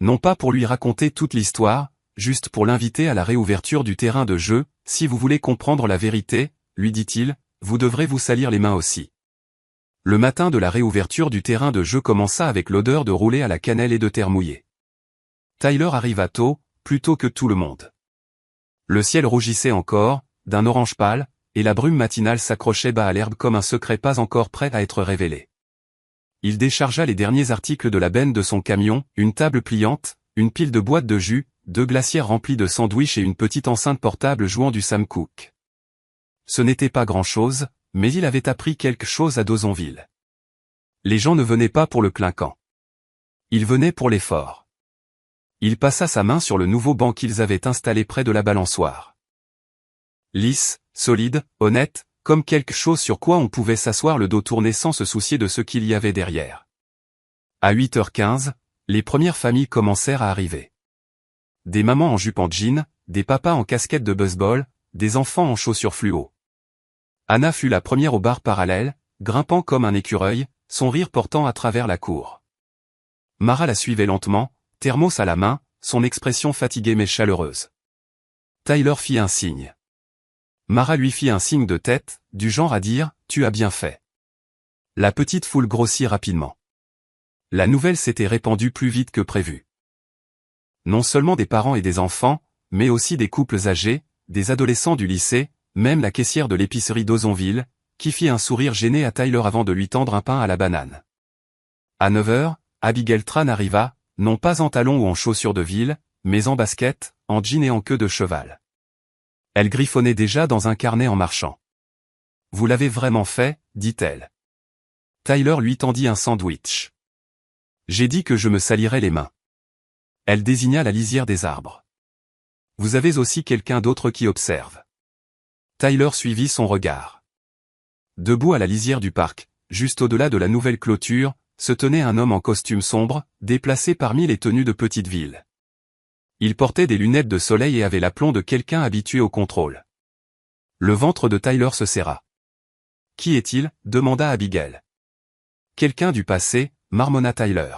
Non pas pour lui raconter toute l'histoire, juste pour l'inviter à la réouverture du terrain de jeu, si vous voulez comprendre la vérité, lui dit-il, vous devrez vous salir les mains aussi. Le matin de la réouverture du terrain de jeu commença avec l'odeur de roulé à la cannelle et de terre mouillée. Tyler arriva tôt, plus tôt que tout le monde. Le ciel rougissait encore, d'un orange pâle, et la brume matinale s'accrochait bas à l'herbe comme un secret pas encore prêt à être révélé. Il déchargea les derniers articles de la benne de son camion, une table pliante, une pile de boîtes de jus, 2 glacières remplies de sandwichs et une petite enceinte portable jouant du Sam Cooke. Ce n'était pas grand-chose, mais il avait appris quelque chose à Dawsonville. Les gens ne venaient pas pour le clinquant. Ils venaient pour l'effort. Il passa sa main sur le nouveau banc qu'ils avaient installé près de la balançoire. Lisse, solide, honnête, comme quelque chose sur quoi on pouvait s'asseoir le dos tourné sans se soucier de ce qu'il y avait derrière. À 8h15, les premières familles commencèrent à arriver. Des mamans en jupe en jean, des papas en casquette de baseball, des enfants en chaussures fluo. Anna fut la première au bar parallèle, grimpant comme un écureuil, son rire portant à travers la cour. Mara la suivait lentement, thermos à la main, son expression fatiguée mais chaleureuse. Tyler fit un signe. Mara lui fit un signe de tête, du genre à dire « Tu as bien fait ». La petite foule grossit rapidement. La nouvelle s'était répandue plus vite que prévu. Non seulement des parents et des enfants, mais aussi des couples âgés, des adolescents du lycée, même la caissière de l'épicerie Dawsonville, qui fit un sourire gêné à Tyler avant de lui tendre un pain à la banane. À 9h, Abigail Tran arriva, non pas en talons ou en chaussures de ville, mais en basket, en jean et en queue de cheval. Elle griffonnait déjà dans un carnet en marchant. « Vous l'avez vraiment fait » dit-elle. Tyler lui tendit un sandwich. « J'ai dit que je me salirais les mains. » Elle désigna la lisière des arbres. « Vous avez aussi quelqu'un d'autre qui observe. » Tyler suivit son regard. Debout à la lisière du parc, juste au-delà de la nouvelle clôture, se tenait un homme en costume sombre, déplacé parmi les tenues de petite ville. Il portait des lunettes de soleil et avait l'aplomb de quelqu'un habitué au contrôle. Le ventre de Tyler se serra. « Qui est-il » demanda Abigail. « Quelqu'un du passé » marmonna Tyler.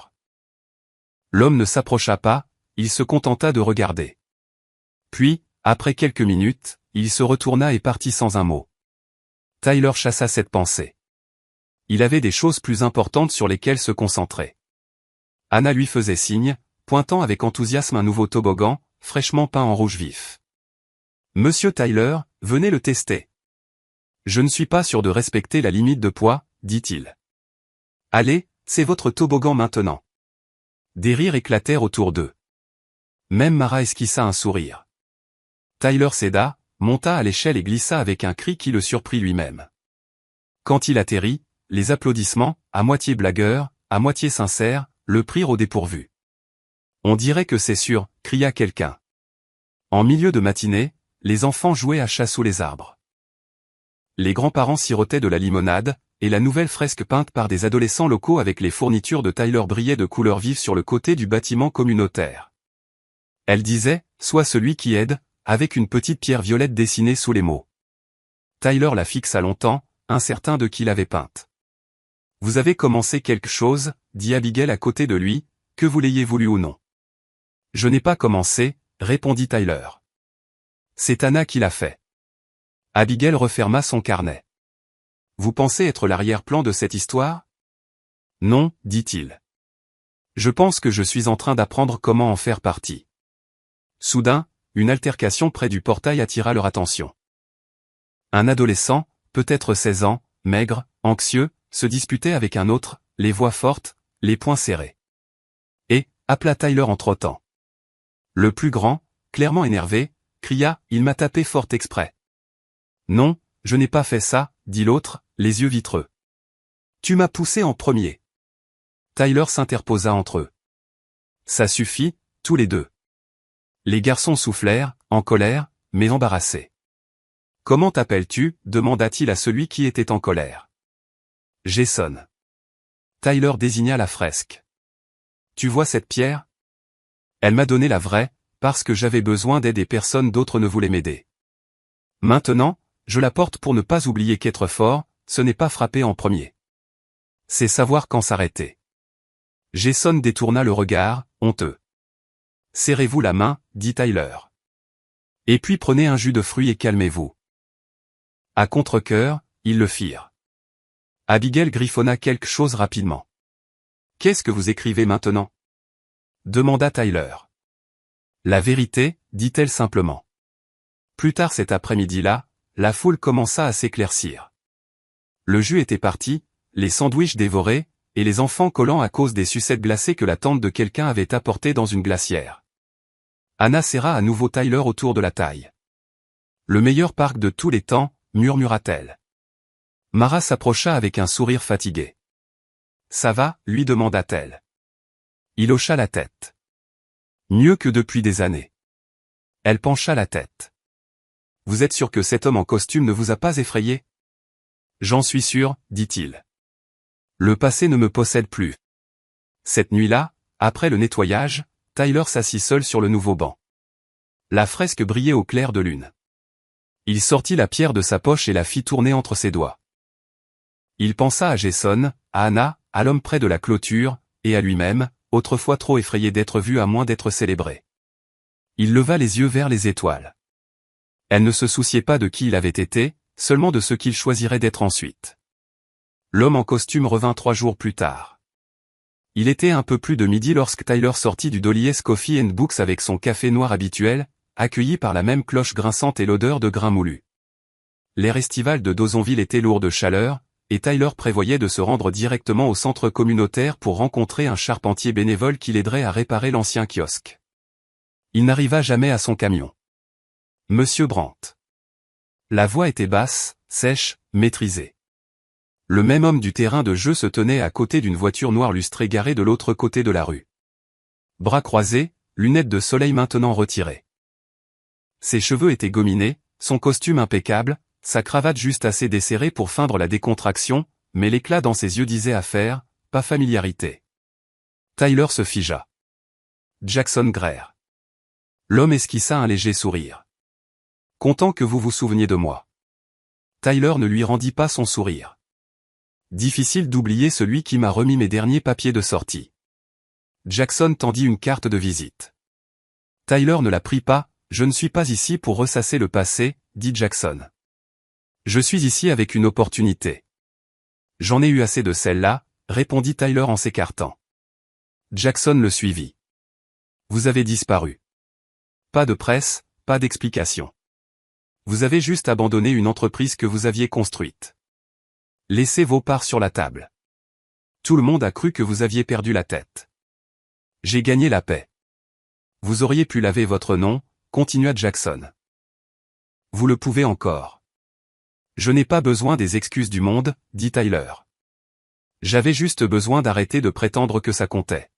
L'homme ne s'approcha pas, il se contenta de regarder. Puis, Après quelques minutes, il se retourna et partit sans un mot. Tyler chassa cette pensée. Il avait des choses plus importantes sur lesquelles se concentrer. Anna lui faisait signe, pointant avec enthousiasme un nouveau toboggan, fraîchement peint en rouge vif. « Monsieur Tyler, venez le tester. »« Je ne suis pas sûr de respecter la limite de poids, » dit-il. « Allez, c'est votre toboggan maintenant. » Des rires éclatèrent autour d'eux. Même Mara esquissa un sourire. Tyler céda, monta à l'échelle et glissa avec un cri qui le surprit lui-même. Quand il atterrit, les applaudissements, à moitié blagueurs, à moitié sincères, le prirent au dépourvu. « On dirait que c'est sûr », cria quelqu'un. En milieu de matinée, les enfants jouaient à chat sous les arbres. Les grands-parents sirotaient de la limonade, et la nouvelle fresque peinte par des adolescents locaux avec les fournitures de Tyler brillait de couleurs vives sur le côté du bâtiment communautaire. Elle disait « Sois celui qui aide », avec une petite pierre violette dessinée sous les mots. Tyler la fixa longtemps, incertain de qui l'avait peinte. « Vous avez commencé quelque chose », dit Abigail à côté de lui, « que vous l'ayez voulu ou non. »« Je n'ai pas commencé », répondit Tyler. « C'est Anna qui l'a fait. » Abigail referma son carnet. « Vous pensez être l'arrière-plan de cette histoire ? » « Non, » dit-il. « Je pense que je suis en train d'apprendre comment en faire partie. » Soudain, une altercation près du portail attira leur attention. Un adolescent, peut-être 16 ans, maigre, anxieux, se disputait avec un autre, les voix fortes, les poings serrés. « Et » appela Tyler en trottant. Le plus grand, clairement énervé, cria « Il m'a tapé fort exprès. »« Non, je n'ai pas fait ça, » dit l'autre, les yeux vitreux. « Tu m'as poussé en premier. » Tyler s'interposa entre eux. « Ça suffit, tous les deux. » Les garçons soufflèrent, en colère, mais embarrassés. « Comment t'appelles-tu » demanda-t-il à celui qui était en colère. « Jason. » Tyler désigna la fresque. « Tu vois cette pierre ? Elle m'a donné la vraie, parce que j'avais besoin d'aide et personne d'autre ne voulait m'aider. Maintenant, je la porte pour ne pas oublier qu'être fort, ce n'est pas frapper en premier. C'est savoir quand s'arrêter. » Jason détourna le regard, honteux. « Serrez-vous la main, » dit Tyler. « Et puis prenez un jus de fruits et calmez-vous. » À contre-cœur, ils le firent. Abigail griffonna quelque chose rapidement. « Qu'est-ce que vous écrivez maintenant ?» demanda Tyler. « La vérité, » dit-elle simplement. Plus tard cet après-midi-là, la foule commença à s'éclaircir. Le jus était parti, les sandwichs dévorés, et les enfants collants à cause des sucettes glacées que la tante de quelqu'un avait apportées dans une glacière. Anna serra à nouveau Tyler autour de la taille. « Le meilleur parc de tous les temps », murmura-t-elle. Mara s'approcha avec un sourire fatigué. « Ça va ?» lui demanda-t-elle. Il hocha la tête. « Mieux que depuis des années. » Elle pencha la tête. « Vous êtes sûr que cet homme en costume ne vous a pas effrayé ? » J'en suis sûr, dit-il. Le passé ne me possède plus. Cette nuit-là, après le nettoyage, Tyler s'assit seul sur le nouveau banc. La fresque brillait au clair de lune. Il sortit la pierre de sa poche et la fit tourner entre ses doigts. Il pensa à Jason, à Anna, à l'homme près de la clôture, et à lui-même, autrefois trop effrayé d'être vu à moins d'être célébré. Il leva les yeux vers les étoiles. Elle ne se souciait pas de qui il avait été, seulement de ce qu'il choisirait d'être ensuite. L'homme en costume revint 3 jours plus tard. Il était un peu plus de midi lorsque Tyler sortit du Dolly's Coffee and Books avec son café noir habituel, accueilli par la même cloche grinçante et l'odeur de grains moulus. L'air estival de Dawsonville était lourd de chaleur, et Tyler prévoyait de se rendre directement au centre communautaire pour rencontrer un charpentier bénévole qui l'aiderait à réparer l'ancien kiosque. Il n'arriva jamais à son camion. Monsieur Brandt. La voix était basse, sèche, maîtrisée. Le même homme du terrain de jeu se tenait à côté d'une voiture noire lustrée garée de l'autre côté de la rue. Bras croisés, lunettes de soleil maintenant retirées. Ses cheveux étaient gominés, son costume impeccable, sa cravate juste assez desserrée pour feindre la décontraction, mais l'éclat dans ses yeux disait affaire, pas familiarité. Tyler se figea. Jackson Greer. L'homme esquissa un léger sourire. Content que vous vous souveniez de moi. Tyler ne lui rendit pas son sourire. Difficile d'oublier celui qui m'a remis mes derniers papiers de sortie. Jackson tendit une carte de visite. Tyler ne la prit pas, Je ne suis pas ici pour ressasser le passé, dit Jackson. Je suis ici avec une opportunité. J'en ai eu assez de celle-là, répondit Tyler en s'écartant. Jackson le suivit. Vous avez disparu. Pas de presse, pas d'explication. Vous avez juste abandonné une entreprise que vous aviez construite. Laissez vos parts sur la table. Tout le monde a cru que vous aviez perdu la tête. J'ai gagné la paix. Vous auriez pu laver votre nom, continua Jackson. Vous le pouvez encore. Je n'ai pas besoin des excuses du monde, dit Tyler. J'avais juste besoin d'arrêter de prétendre que ça comptait.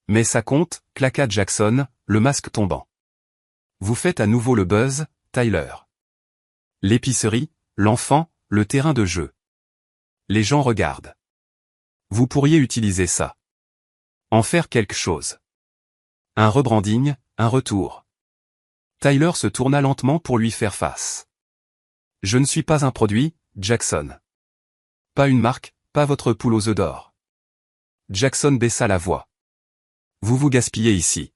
Mais ça compte, claqua Jackson, le masque tombant. Vous faites à nouveau le buzz, Tyler. L'épicerie, l'enfant, le terrain de jeu. Les gens regardent. Vous pourriez utiliser ça. En faire quelque chose. Un rebranding, un retour. Tyler se tourna lentement pour lui faire face. Je ne suis pas un produit, Jackson. Pas une marque, pas votre poule aux œufs d'or. Jackson baissa la voix. Vous vous gaspillez ici.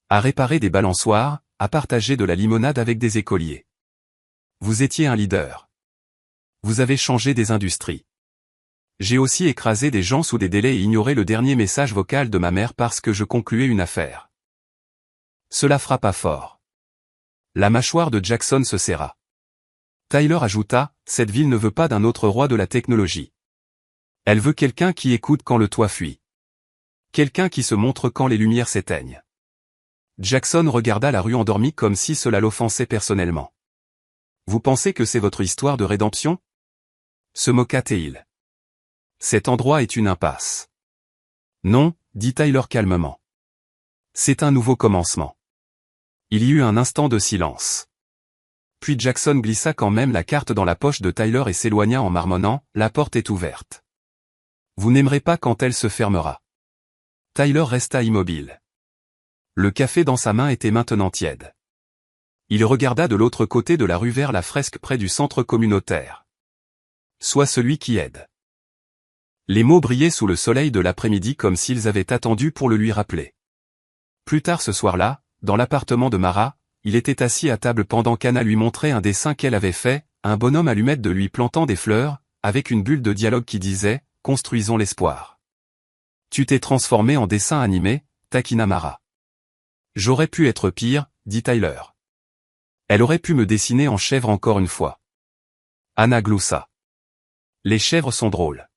À réparer des balançoires, à partager de la limonade avec des écoliers. Vous étiez un leader. Vous avez changé des industries. J'ai aussi écrasé des gens sous des délais et ignoré le dernier message vocal de ma mère parce que je concluais une affaire. Cela frappa fort. La mâchoire de Jackson se serra. Tyler ajouta, cette ville ne veut pas d'un autre roi de la technologie. Elle veut quelqu'un qui écoute quand le toit fuit. Quelqu'un qui se montre quand les lumières s'éteignent. Jackson regarda la rue endormie comme si cela l'offensait personnellement. Vous pensez que c'est votre histoire de rédemption? Se moqua-t-il. Cet endroit est une impasse. Non, dit Tyler calmement. C'est un nouveau commencement. Il y eut un instant de silence. Puis Jackson glissa quand même la carte dans la poche de Tyler et s'éloigna en marmonnant, la porte est ouverte. Vous n'aimerez pas quand elle se fermera. Tyler resta immobile. Le café dans sa main était maintenant tiède. Il regarda de l'autre côté de la rue vers la fresque près du centre communautaire. Sois celui qui aide. Les mots brillaient sous le soleil de l'après-midi comme s'ils avaient attendu pour le lui rappeler. Plus tard ce soir-là, dans l'appartement de Mara, il était assis à table pendant qu'Anna lui montrait un dessin qu'elle avait fait, un bonhomme allumette de lui plantant des fleurs, avec une bulle de dialogue qui disait « Construisons l'espoir ». Tu t'es transformé en dessin animé, taquina Mara. J'aurais pu être pire, dit Tyler. Elle aurait pu me dessiner en chèvre encore une fois. Anna gloussa. Les chèvres sont drôles.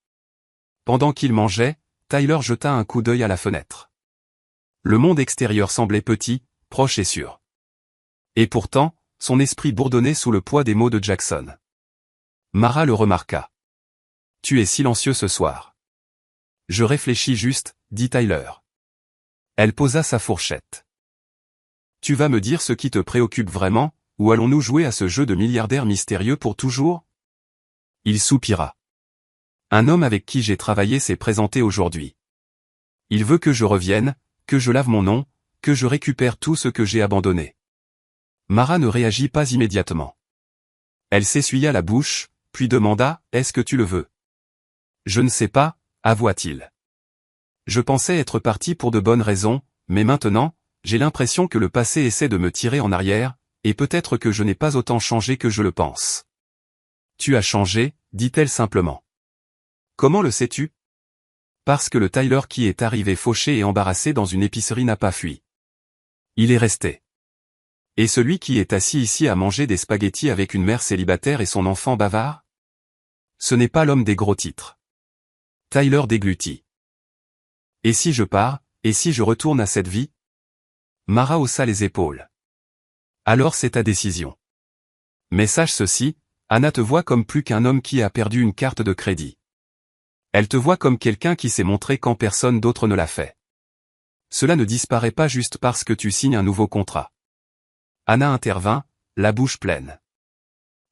Pendant qu'il mangeait, Tyler jeta un coup d'œil à la fenêtre. Le monde extérieur semblait petit, proche et sûr. Et pourtant, son esprit bourdonnait sous le poids des mots de Jackson. Mara le remarqua. Tu es silencieux ce soir. Je réfléchis juste, dit Tyler. Elle posa sa fourchette. Tu vas me dire ce qui te préoccupe vraiment, ou allons-nous jouer à ce jeu de milliardaire mystérieux pour toujours? Il soupira. Un homme avec qui j'ai travaillé s'est présenté aujourd'hui. Il veut que je revienne, que je lave mon nom, que je récupère tout ce que j'ai abandonné. Mara ne réagit pas immédiatement. Elle s'essuya la bouche, puis demanda, est-ce que tu le veux? Je ne sais pas, avoua-t-il. Je pensais être parti pour de bonnes raisons, mais maintenant, j'ai l'impression que le passé essaie de me tirer en arrière, et peut-être que je n'ai pas autant changé que je le pense. Tu as changé, dit-elle simplement. Comment le sais-tu? Parce que le Tyler qui est arrivé fauché et embarrassé dans une épicerie n'a pas fui. Il est resté. Et celui qui est assis ici à manger des spaghettis avec une mère célibataire et son enfant bavard? Ce n'est pas l'homme des gros titres. Tyler déglutit. Et si je pars, et si je retourne à cette vie? Mara haussa les épaules. Alors c'est ta décision. Mais sache ceci, Anna te voit comme plus qu'un homme qui a perdu une carte de crédit. Elle te voit comme quelqu'un qui s'est montré quand personne d'autre ne l'a fait. Cela ne disparaît pas juste parce que tu signes un nouveau contrat. Anna intervint, la bouche pleine.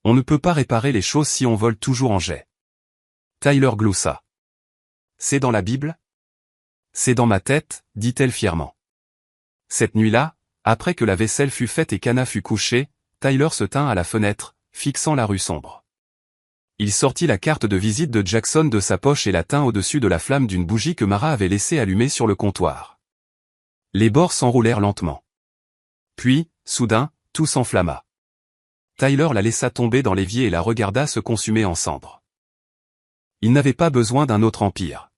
On ne peut pas réparer les choses si on vole toujours en jet. Tyler gloussa. C'est dans la Bible? C'est dans ma tête, dit-elle fièrement. Cette nuit-là, après que la vaisselle fut faite et qu'Anna fut couchée, Tyler se tint à la fenêtre, fixant la rue sombre. Il sortit la carte de visite de Jackson de sa poche et la tint au-dessus de la flamme d'une bougie que Mara avait laissée allumer sur le comptoir. Les bords s'enroulèrent lentement. Puis, soudain, tout s'enflamma. Tyler la laissa tomber dans l'évier et la regarda se consumer en cendres. Il n'avait pas besoin d'un autre empire.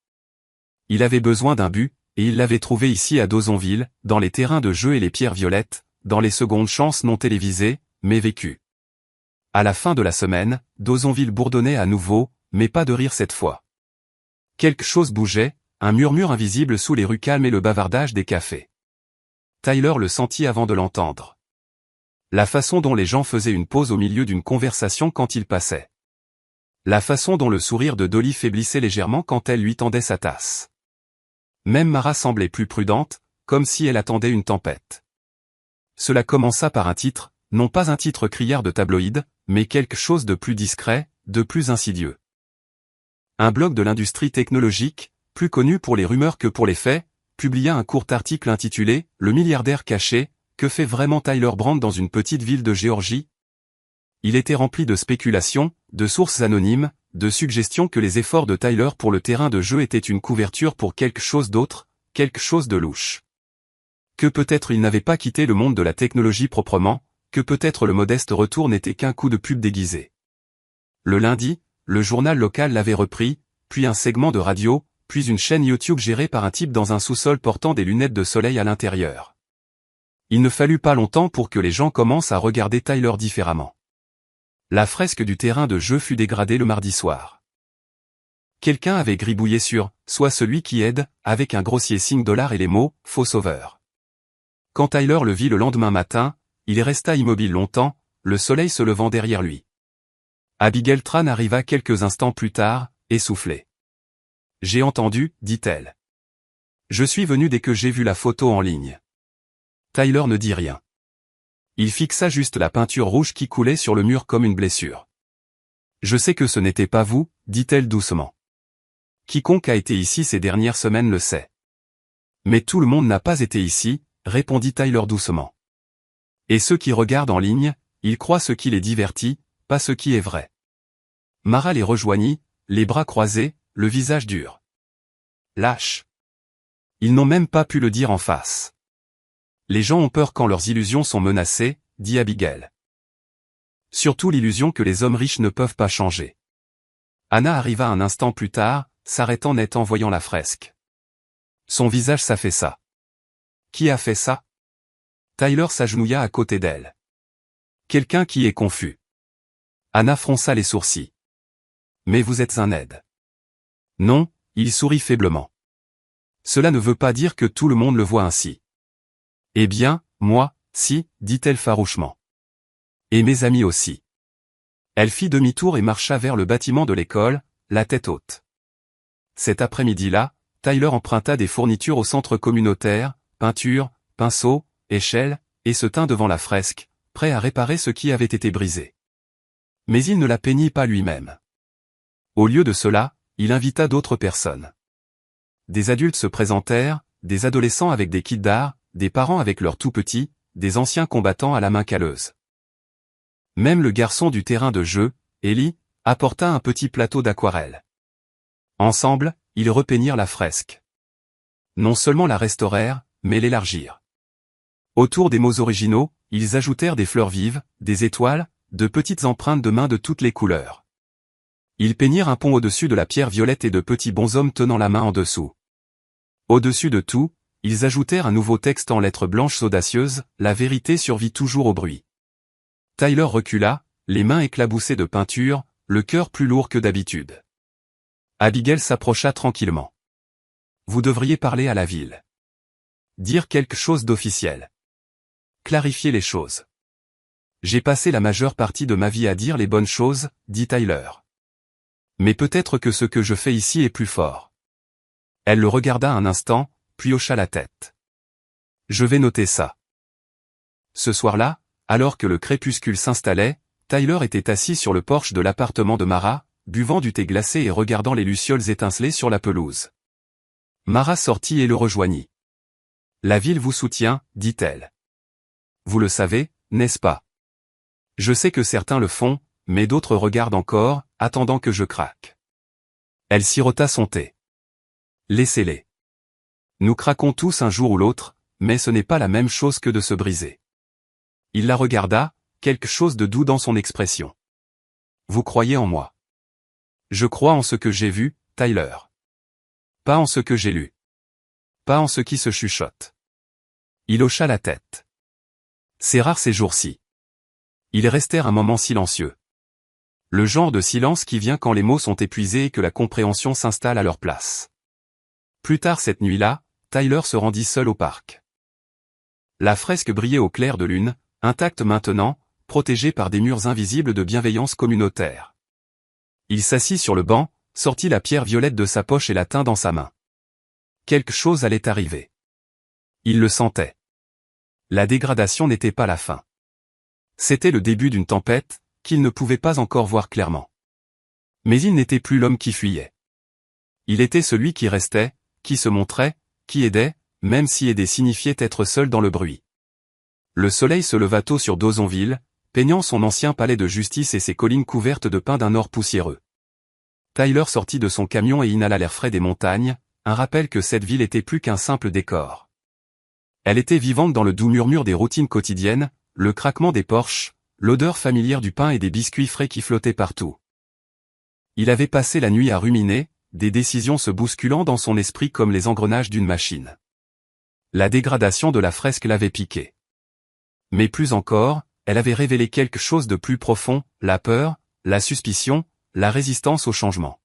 Il avait besoin d'un but, et il l'avait trouvé ici à Dawsonville, dans les terrains de jeu et les pierres violettes, dans les secondes chances non télévisées, mais vécues. À la fin de la semaine, Dawsonville bourdonnait à nouveau, mais pas de rire cette fois. Quelque chose bougeait, un murmure invisible sous les rues calmes et le bavardage des cafés. Tyler le sentit avant de l'entendre. La façon dont les gens faisaient une pause au milieu d'une conversation quand ils passaient. La façon dont le sourire de Dolly faiblissait légèrement quand elle lui tendait sa tasse. Même Mara semblait plus prudente, comme si elle attendait une tempête. Cela commença par un titre, non pas un titre criard de tabloïd, mais quelque chose de plus discret, de plus insidieux. Un blog de l'industrie technologique, plus connu pour les rumeurs que pour les faits, publia un court article intitulé « Le milliardaire caché, que fait vraiment Tyler Brand dans une petite ville de Géorgie ?» Il était rempli de spéculations, de sources anonymes, de suggestions que les efforts de Tyler pour le terrain de jeu étaient une couverture pour quelque chose d'autre, quelque chose de louche. Que peut-être il n'avait pas quitté le monde de la technologie proprement, que peut-être le modeste retour n'était qu'un coup de pub déguisé. Le lundi, le journal local l'avait repris, puis un segment de radio, puis une chaîne YouTube gérée par un type dans un sous-sol portant des lunettes de soleil à l'intérieur. Il ne fallut pas longtemps pour que les gens commencent à regarder Tyler différemment. La fresque du terrain de jeu fut dégradée le mardi soir. Quelqu'un avait gribouillé sur « Soit celui qui aide » avec un grossier signe $ et les mots « Faux sauveur ». Quand Tyler le vit le lendemain matin, il resta immobile longtemps, le soleil se levant derrière lui. Abigail Tran arriva quelques instants plus tard, essoufflée. « J'ai entendu, dit-elle. Je suis venu dès que j'ai vu la photo en ligne. » Tyler ne dit rien. Il fixa juste la peinture rouge qui coulait sur le mur comme une blessure. « Je sais que ce n'était pas vous, dit-elle doucement. Quiconque a été ici ces dernières semaines le sait. Mais tout le monde n'a pas été ici, répondit Tyler doucement. Et ceux qui regardent en ligne, ils croient ce qui les divertit, pas ce qui est vrai. Mara les rejoignit, les bras croisés, le visage dur. Lâche. Ils n'ont même pas pu le dire en face. Les gens ont peur quand leurs illusions sont menacées, dit Abigail. Surtout l'illusion que les hommes riches ne peuvent pas changer. Anna arriva un instant plus tard, s'arrêtant net en voyant la fresque. Son visage s'affaissa. Qui a fait ça? Tyler s'agenouilla à côté d'elle. Quelqu'un qui est confus. Anna fronça les sourcils. Mais vous êtes un aide. Non, il sourit faiblement. Cela ne veut pas dire que tout le monde le voit ainsi. Eh bien, moi, si, dit-elle farouchement. Et mes amis aussi. Elle fit demi-tour et marcha vers le bâtiment de l'école, la tête haute. Cet après-midi-là, Tyler emprunta des fournitures au centre communautaire, peinture, pinceau, échelle, et se tint devant la fresque, prêt à réparer ce qui avait été brisé. Mais il ne la peignit pas lui-même. Au lieu de cela, il invita d'autres personnes. Des adultes se présentèrent, des adolescents avec des kits d'art, des parents avec leurs tout-petits, des anciens combattants à la main calleuse. Même le garçon du terrain de jeu, Ellie, apporta un petit plateau d'aquarelle. Ensemble, ils repeignirent la fresque. Non seulement la restaurèrent, mais l'élargirent. Autour des mots originaux, ils ajoutèrent des fleurs vives, des étoiles, de petites empreintes de mains de toutes les couleurs. Ils peignirent un pont au-dessus de la pierre violette et de petits bonshommes tenant la main en dessous. Au-dessus de tout, ils ajoutèrent un nouveau texte en lettres blanches audacieuses, la vérité survit toujours au bruit. Tyler recula, les mains éclaboussées de peinture, le cœur plus lourd que d'habitude. Abigail s'approcha tranquillement. Vous devriez parler à la ville. Dire quelque chose d'officiel. Clarifier les choses. J'ai passé la majeure partie de ma vie à dire les bonnes choses, dit Tyler. Mais peut-être que ce que je fais ici est plus fort. Elle le regarda un instant, puis hocha la tête. Je vais noter ça. Ce soir-là, alors que le crépuscule s'installait, Tyler était assis sur le porche de l'appartement de Mara, buvant du thé glacé et regardant les lucioles étinceler sur la pelouse. Mara sortit et le rejoignit. La ville vous soutient, dit-elle. Vous le savez, n'est-ce pas? Je sais que certains le font, mais d'autres regardent encore, attendant que je craque. Elle sirota son thé. Laissez-les. Nous craquons tous un jour ou l'autre, mais ce n'est pas la même chose que de se briser. Il la regarda, quelque chose de doux dans son expression. Vous croyez en moi? Je crois en ce que j'ai vu, Tyler. Pas en ce que j'ai lu. Pas en ce qui se chuchote. Il hocha la tête. C'est rare ces jours-ci. Ils restèrent un moment silencieux. Le genre de silence qui vient quand les mots sont épuisés et que la compréhension s'installe à leur place. Plus tard cette nuit-là, Tyler se rendit seul au parc. La fresque brillait au clair de lune, intacte maintenant, protégée par des murs invisibles de bienveillance communautaire. Il s'assit sur le banc, sortit la pierre violette de sa poche et la tint dans sa main. Quelque chose allait arriver. Il le sentait. La dégradation n'était pas la fin. C'était le début d'une tempête, qu'il ne pouvait pas encore voir clairement. Mais il n'était plus l'homme qui fuyait. Il était celui qui restait, qui se montrait, qui aidait, même si aider signifiait être seul dans le bruit. Le soleil se leva tôt sur Dawsonville, peignant son ancien palais de justice et ses collines couvertes de pins d'un or poussiéreux. Tyler sortit de son camion et inhala l'air frais des montagnes, un rappel que cette ville était plus qu'un simple décor. Elle était vivante dans le doux murmure des routines quotidiennes, le craquement des porches, l'odeur familière du pain et des biscuits frais qui flottaient partout. Il avait passé la nuit à ruminer, des décisions se bousculant dans son esprit comme les engrenages d'une machine. La dégradation de la fresque l'avait piqué. Mais plus encore, elle avait révélé quelque chose de plus profond, la peur, la suspicion, la résistance au changement.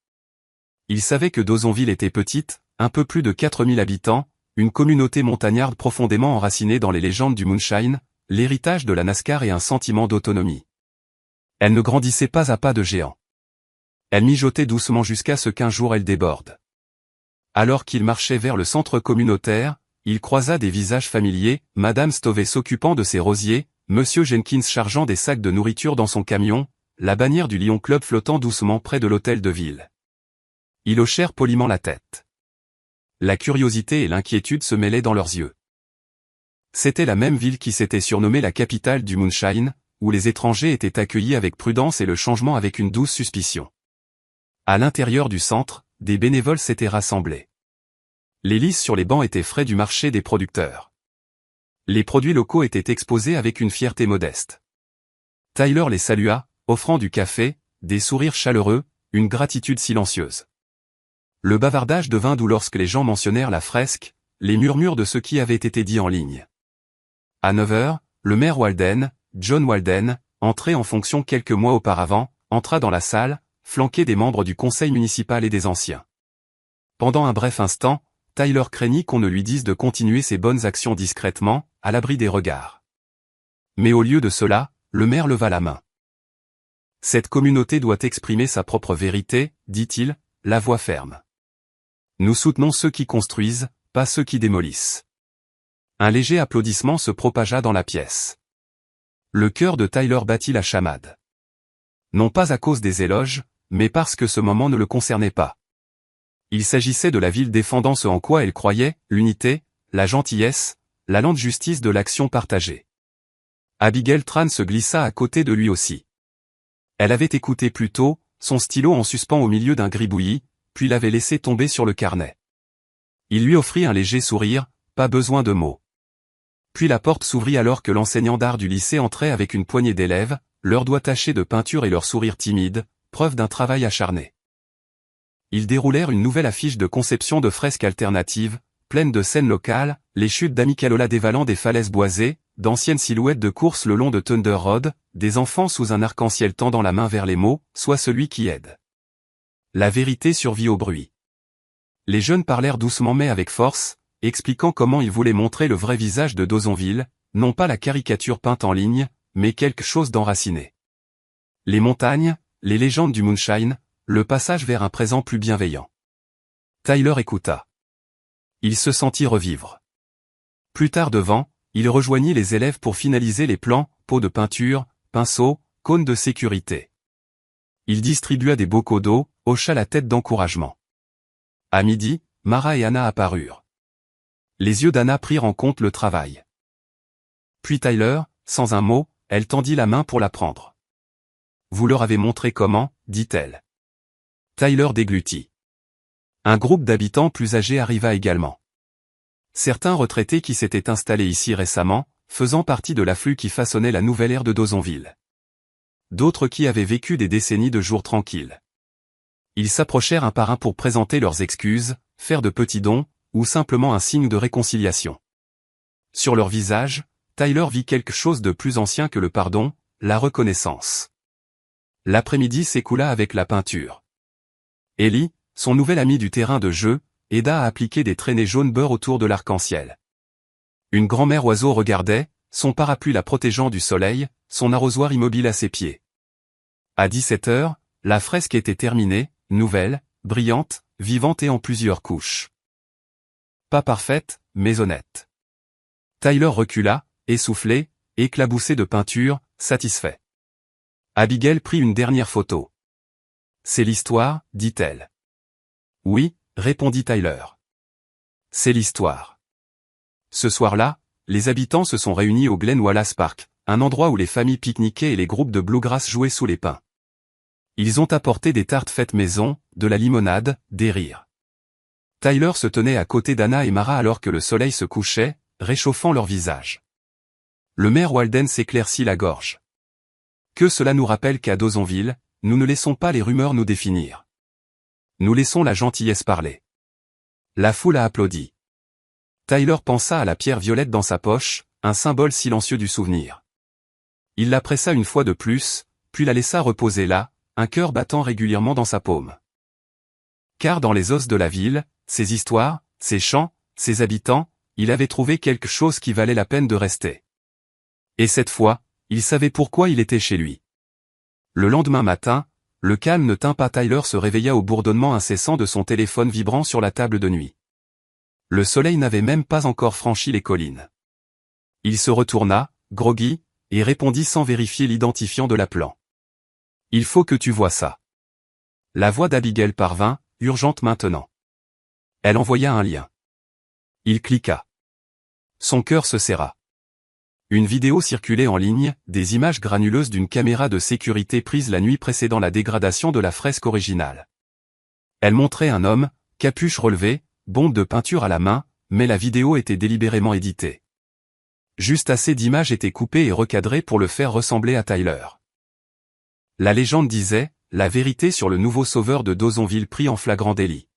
Il savait que Dawsonville était petite, un peu plus de 4000 habitants, une communauté montagnarde profondément enracinée dans les légendes du moonshine, l'héritage de la NASCAR et un sentiment d'autonomie. Elle ne grandissait pas à pas de géant. Elle mijotait doucement jusqu'à ce qu'un jour elle déborde. Alors qu'il marchait vers le centre communautaire, il croisa des visages familiers, Madame Stovey s'occupant de ses rosiers, Monsieur Jenkins chargeant des sacs de nourriture dans son camion, la bannière du Lion Club flottant doucement près de l'hôtel de ville. Ils hochèrent poliment la tête. La curiosité et l'inquiétude se mêlaient dans leurs yeux. C'était la même ville qui s'était surnommée la capitale du moonshine, où les étrangers étaient accueillis avec prudence et le changement avec une douce suspicion. À l'intérieur du centre, des bénévoles s'étaient rassemblés. Les lys sur les bancs étaient frais du marché des producteurs. Les produits locaux étaient exposés avec une fierté modeste. Tyler les salua, offrant du café, des sourires chaleureux, une gratitude silencieuse. Le bavardage devint doux lorsque les gens mentionnèrent la fresque, les murmures de ce qui avait été dit en ligne. À 9 heures, le maire Walden, John Walden, entré en fonction quelques mois auparavant, entra dans la salle, flanqué des membres du conseil municipal et des anciens. Pendant un bref instant, Tyler craignit qu'on ne lui dise de continuer ses bonnes actions discrètement, à l'abri des regards. Mais au lieu de cela, le maire leva la main. Cette communauté doit exprimer sa propre vérité, dit-il, la voix ferme. Nous soutenons ceux qui construisent, pas ceux qui démolissent. Un léger applaudissement se propagea dans la pièce. Le cœur de Tyler battit la chamade. Non pas à cause des éloges, mais parce que ce moment ne le concernait pas. Il s'agissait de la ville défendant ce en quoi elle croyait, l'unité, la gentillesse, la lente justice de l'action partagée. Abigail Tran se glissa à côté de lui aussi. Elle avait écouté plus tôt, son stylo en suspens au milieu d'un gribouillis, puis l'avait laissé tomber sur le carnet. Il lui offrit un léger sourire, pas besoin de mots. Puis la porte s'ouvrit alors que l'enseignant d'art du lycée entrait avec une poignée d'élèves, leurs doigts tachés de peinture et leurs sourires timides, preuve d'un travail acharné. Ils déroulèrent une nouvelle affiche de conception de fresques alternatives, pleine de scènes locales, les chutes d'Amicalola dévalant des falaises boisées, d'anciennes silhouettes de course le long de Thunder Road, des enfants sous un arc-en-ciel tendant la main vers les mots, soit celui qui aide. La vérité survit au bruit. Les jeunes parlèrent doucement mais avec force, expliquant comment ils voulaient montrer le vrai visage de Dawsonville, non pas la caricature peinte en ligne, mais quelque chose d'enraciné. Les montagnes, les légendes du moonshine, le passage vers un présent plus bienveillant. Tyler écouta. Il se sentit revivre. Plus tard devant, il rejoignit les élèves pour finaliser les plans, pots de peinture, pinceaux, cônes de sécurité. Il distribua des bocaux d'eau, hocha la tête d'encouragement. À midi, Mara et Anna apparurent. Les yeux d'Anna prirent en compte le travail. Puis Tyler, sans un mot, elle tendit la main pour la prendre. Vous leur avez montré comment, dit-elle. Tyler déglutit. Un groupe d'habitants plus âgés arriva également. Certains retraités qui s'étaient installés ici récemment, faisant partie de l'afflux qui façonnait la nouvelle ère de Dawsonville. D'autres qui avaient vécu des décennies de jours tranquilles. Ils s'approchèrent un par un pour présenter leurs excuses, faire de petits dons, ou simplement un signe de réconciliation. Sur leur visage, Tyler vit quelque chose de plus ancien que le pardon, la reconnaissance. L'après-midi s'écoula avec la peinture. Ellie, son nouvel ami du terrain de jeu, aida à appliquer des traînées jaune beurre autour de l'arc-en-ciel. Une grand-mère oiseau regardait, son parapluie la protégeant du soleil, son arrosoir immobile à ses pieds. À 17 heures, la fresque était terminée, nouvelle, brillante, vivante et en plusieurs couches. Pas parfaite, mais honnête. Tyler recula, essoufflé, éclaboussé de peinture, satisfait. Abigail prit une dernière photo. C'est l'histoire, dit-elle. Oui, répondit Tyler. C'est l'histoire. Ce soir-là, les habitants se sont réunis au Glen Wallace Park, un endroit où les familles pique-niquaient et les groupes de bluegrass jouaient sous les pins. Ils ont apporté des tartes faites maison, de la limonade, des rires. Tyler se tenait à côté d'Anna et Mara alors que le soleil se couchait, réchauffant leurs visages. Le maire Walden s'éclaircit la gorge. Que cela nous rappelle qu'à Dawsonville, nous ne laissons pas les rumeurs nous définir. Nous laissons la gentillesse parler. La foule a applaudi. Tyler pensa à la pierre violette dans sa poche, un symbole silencieux du souvenir. Il la pressa une fois de plus, puis la laissa reposer là, un cœur battant régulièrement dans sa paume. Car dans les os de la ville, ses histoires, ses chants, ses habitants, il avait trouvé quelque chose qui valait la peine de rester. Et cette fois, il savait pourquoi il était chez lui. Le lendemain matin, le calme ne tint pas. Tyler se réveilla au bourdonnement incessant de son téléphone vibrant sur la table de nuit. Le soleil n'avait même pas encore franchi les collines. Il se retourna, groggy, et répondit sans vérifier l'identifiant de l'appelant. « Il faut que tu vois ça. » La voix d'Abigail parvint, urgente maintenant. Elle envoya un lien. Il cliqua. Son cœur se serra. Une vidéo circulait en ligne, des images granuleuses d'une caméra de sécurité prise la nuit précédant la dégradation de la fresque originale. Elle montrait un homme, capuche relevée, bombe de peinture à la main, mais la vidéo était délibérément éditée. Juste assez d'images étaient coupées et recadrées pour le faire ressembler à Tyler. La légende disait, la vérité sur le nouveau sauveur de Dawsonville pris en flagrant délit.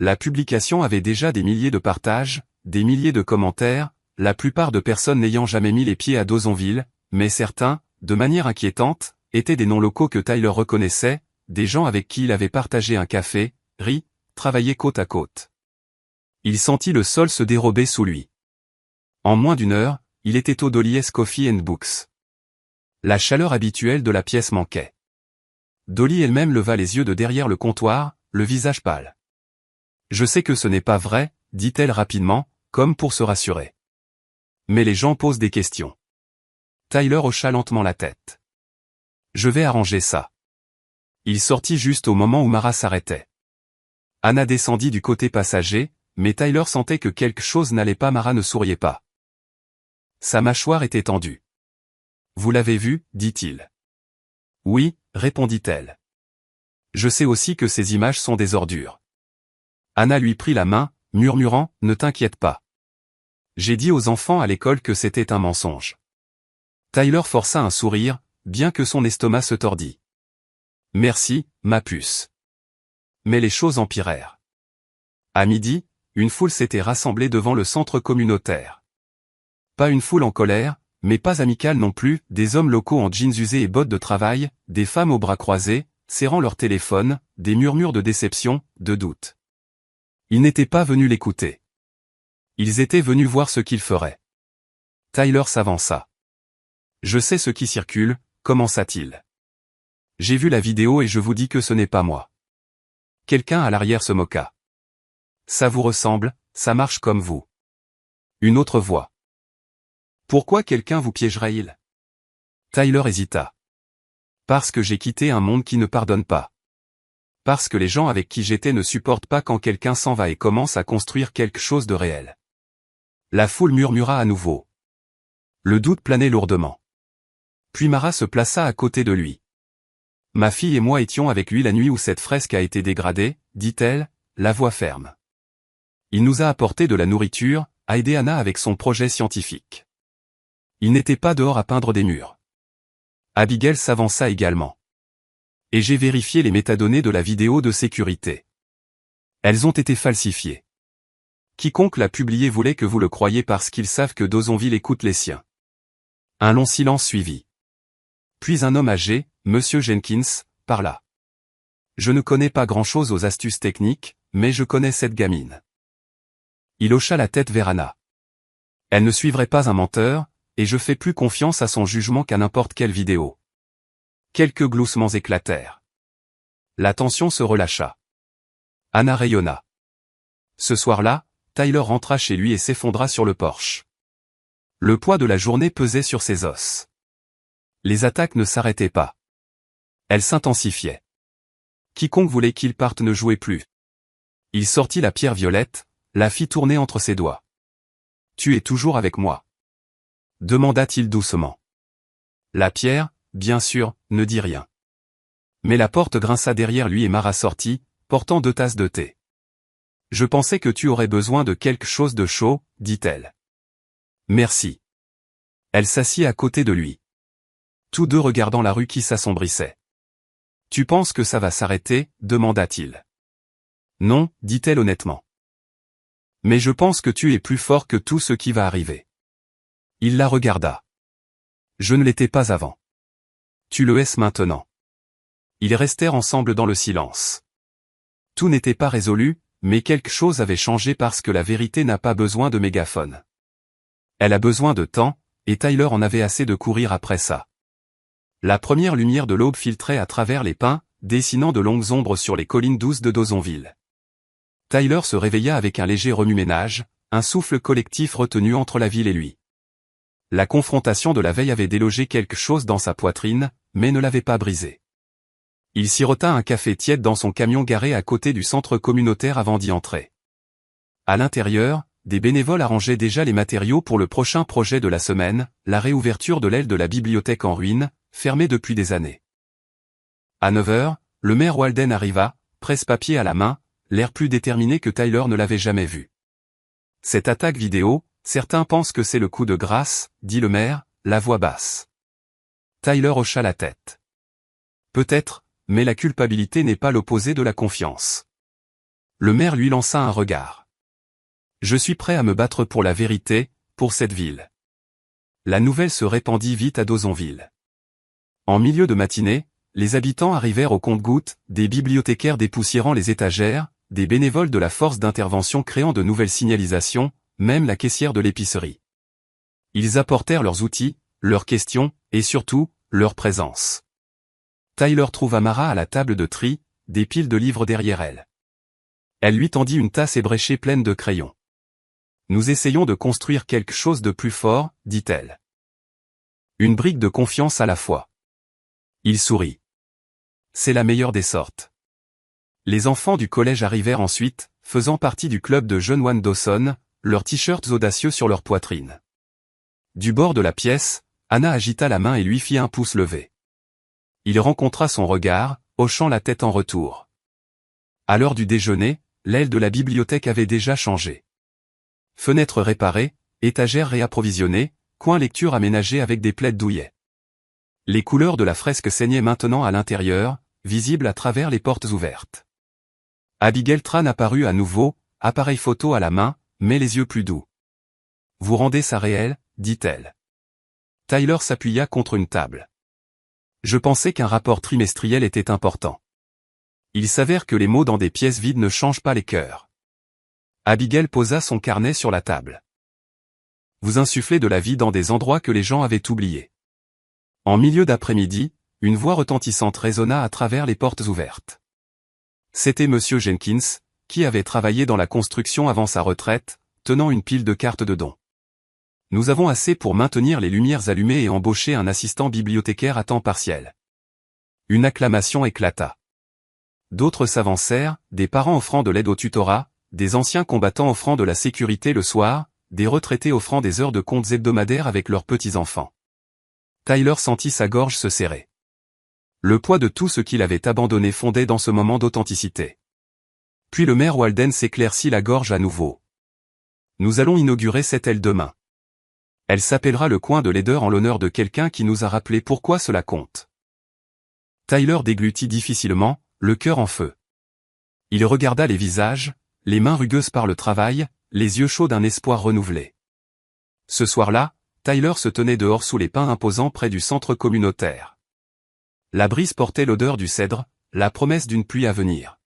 La publication avait déjà des milliers de partages, des milliers de commentaires, la plupart de personnes n'ayant jamais mis les pieds à Dawsonville, mais certains, de manière inquiétante, étaient des noms locaux que Tyler reconnaissait, des gens avec qui il avait partagé un café, ri, travaillé côte à côte. Il sentit le sol se dérober sous lui. En moins d'une heure, il était au Dolly's Coffee and Books. La chaleur habituelle de la pièce manquait. Dolly elle-même leva les yeux de derrière le comptoir, le visage pâle. « Je sais que ce n'est pas vrai, » dit-elle rapidement, comme pour se rassurer. Mais les gens posent des questions. Tyler hocha lentement la tête. « Je vais arranger ça. » Il sortit juste au moment où Mara s'arrêtait. Anna descendit du côté passager, mais Tyler sentait que quelque chose n'allait pas. Mara ne souriait pas. Sa mâchoire était tendue. « Vous l'avez vu, dit-il. »« Oui, répondit-elle. Je sais aussi que ces images sont des ordures. » Anna lui prit la main, murmurant, « Ne t'inquiète pas. J'ai dit aux enfants à l'école que c'était un mensonge. » Tyler força un sourire, bien que son estomac se tordît. « Merci, ma puce. » Mais les choses empirèrent. À midi, une foule s'était rassemblée devant le centre communautaire. Pas une foule en colère, mais pas amicale non plus, des hommes locaux en jeans usés et bottes de travail, des femmes aux bras croisés, serrant leur téléphone, des murmures de déception, de doute. Ils n'étaient pas venus l'écouter. Ils étaient venus voir ce qu'il ferait. Tyler s'avança. « Je sais ce qui circule, » commença-t-il. « J'ai vu la vidéo et je vous dis que ce n'est pas moi. » Quelqu'un à l'arrière se moqua. « Ça vous ressemble, ça marche comme vous. » Une autre voix. « Pourquoi quelqu'un vous piégerait-il » Tyler hésita. « Parce que j'ai quitté un monde qui ne pardonne pas. Parce que les gens avec qui j'étais ne supportent pas quand quelqu'un s'en va et commence à construire quelque chose de réel. » La foule murmura à nouveau. Le doute planait lourdement. Puis Mara se plaça à côté de lui. « Ma fille et moi étions avec lui la nuit où cette fresque a été dégradée, » dit-elle, la voix ferme. « Il nous a apporté de la nourriture, a aidé Anna avec son projet scientifique. Il n'était pas dehors à peindre des murs. Abigail s'avança également. Et j'ai vérifié les métadonnées de la vidéo de sécurité. Elles ont été falsifiées. Quiconque l'a publiée voulait que vous le croyiez parce qu'ils savent que Dozonville écoute les siens. Un long silence suivit. Puis un homme âgé, Monsieur Jenkins, parla. Je ne connais pas grand-chose aux astuces techniques, mais je connais cette gamine. Il hocha la tête vers Anna. Elle ne suivrait pas un menteur, et je fais plus confiance à son jugement qu'à n'importe quelle vidéo. Quelques gloussements éclatèrent. La tension se relâcha. Anna rayonna. Ce soir-là, Tyler rentra chez lui et s'effondra sur le porche. Le poids de la journée pesait sur ses os. Les attaques ne s'arrêtaient pas. Elles s'intensifiaient. Quiconque voulait qu'il parte ne jouait plus. Il sortit la pierre violette, la fit tourner entre ses doigts. « Tu es toujours avec moi ?» demanda-t-il doucement. La pierre, bien sûr, ne dit rien. Mais la porte grinça derrière lui et Mara sortit, portant 2 tasses de thé. « Je pensais que tu aurais besoin de quelque chose de chaud, dit-elle. « Merci. » Elle s'assit à côté de lui. Tous deux regardant la rue qui s'assombrissait. « Tu penses que ça va s'arrêter ?» demanda-t-il. « Non, dit-elle honnêtement. Mais je pense que tu es plus fort que tout ce qui va arriver. » Il la regarda. « Je ne l'étais pas avant. Tu le es maintenant. » Ils restèrent ensemble dans le silence. Tout n'était pas résolu, mais quelque chose avait changé parce que la vérité n'a pas besoin de mégaphone. Elle a besoin de temps, et Tyler en avait assez de courir après ça. La première lumière de l'aube filtrait à travers les pins, dessinant de longues ombres sur les collines douces de Dozonville. Tyler se réveilla avec un léger remue-ménage, un souffle collectif retenu entre la ville et lui. La confrontation de la veille avait délogé quelque chose dans sa poitrine, mais ne l'avait pas brisé. Il sirota un café tiède dans son camion garé à côté du centre communautaire avant d'y entrer. À l'intérieur, des bénévoles arrangeaient déjà les matériaux pour le prochain projet de la semaine, la réouverture de l'aile de la bibliothèque en ruine, fermée depuis des années. À 9 heures, le maire Walden arriva, presse-papier à la main, l'air plus déterminé que Tyler ne l'avait jamais vu. Cette attaque vidéo, certains pensent que c'est le coup de grâce, dit le maire, la voix basse. Tyler hocha la tête. Peut-être, mais la culpabilité n'est pas l'opposé de la confiance. Le maire lui lança un regard. Je suis prêt à me battre pour la vérité, pour cette ville. La nouvelle se répandit vite à Dozonville. En milieu de matinée, les habitants arrivèrent au compte-gouttes, des bibliothécaires dépoussiérant les étagères, des bénévoles de la force d'intervention créant de nouvelles signalisations, même la caissière de l'épicerie. Ils apportèrent leurs outils, leurs questions, et surtout, leur présence. Tyler trouva Mara à la table de tri, des piles de livres derrière elle. Elle lui tendit une tasse ébréchée pleine de crayons. « Nous essayons de construire quelque chose de plus fort, dit-elle. Une brique de confiance à la fois. » Il sourit. C'est la meilleure des sortes. Les enfants du collège arrivèrent ensuite, faisant partie du club de jeunes One Dawson, leurs t-shirts audacieux sur leur poitrine. Du bord de la pièce, Anna agita la main et lui fit un pouce levé. Il rencontra son regard, hochant la tête en retour. À l'heure du déjeuner, l'aile de la bibliothèque avait déjà changé. Fenêtres réparées, étagères réapprovisionnées, coin lecture aménagé avec des plaids douillets. Les couleurs de la fresque saignaient maintenant à l'intérieur, visibles à travers les portes ouvertes. Abigail Tran apparut à nouveau, appareil photo à la main, mais les yeux plus doux. « Vous rendez ça réel ?» dit-elle. Tyler s'appuya contre une table. Je pensais qu'un rapport trimestriel était important. Il s'avère que les mots dans des pièces vides ne changent pas les cœurs. Abigail posa son carnet sur la table. Vous insufflez de la vie dans des endroits que les gens avaient oubliés. En milieu d'après-midi, une voix retentissante résonna à travers les portes ouvertes. C'était Monsieur Jenkins, qui avait travaillé dans la construction avant sa retraite, tenant une pile de cartes de dons. Nous avons assez pour maintenir les lumières allumées et embaucher un assistant bibliothécaire à temps partiel. Une acclamation éclata. D'autres s'avancèrent, des parents offrant de l'aide au tutorat, des anciens combattants offrant de la sécurité le soir, des retraités offrant des heures de comptes hebdomadaires avec leurs petits-enfants. Tyler sentit sa gorge se serrer. Le poids de tout ce qu'il avait abandonné fondait dans ce moment d'authenticité. Puis le maire Walden s'éclaircit la gorge à nouveau. Nous allons inaugurer cette aile demain. Elle s'appellera le coin de laideur en l'honneur de quelqu'un qui nous a rappelé pourquoi cela compte. Tyler déglutit difficilement, le cœur en feu. Il regarda les visages, les mains rugueuses par le travail, les yeux chauds d'un espoir renouvelé. Ce soir-là, Tyler se tenait dehors sous les pins imposants près du centre communautaire. La brise portait l'odeur du cèdre, la promesse d'une pluie à venir.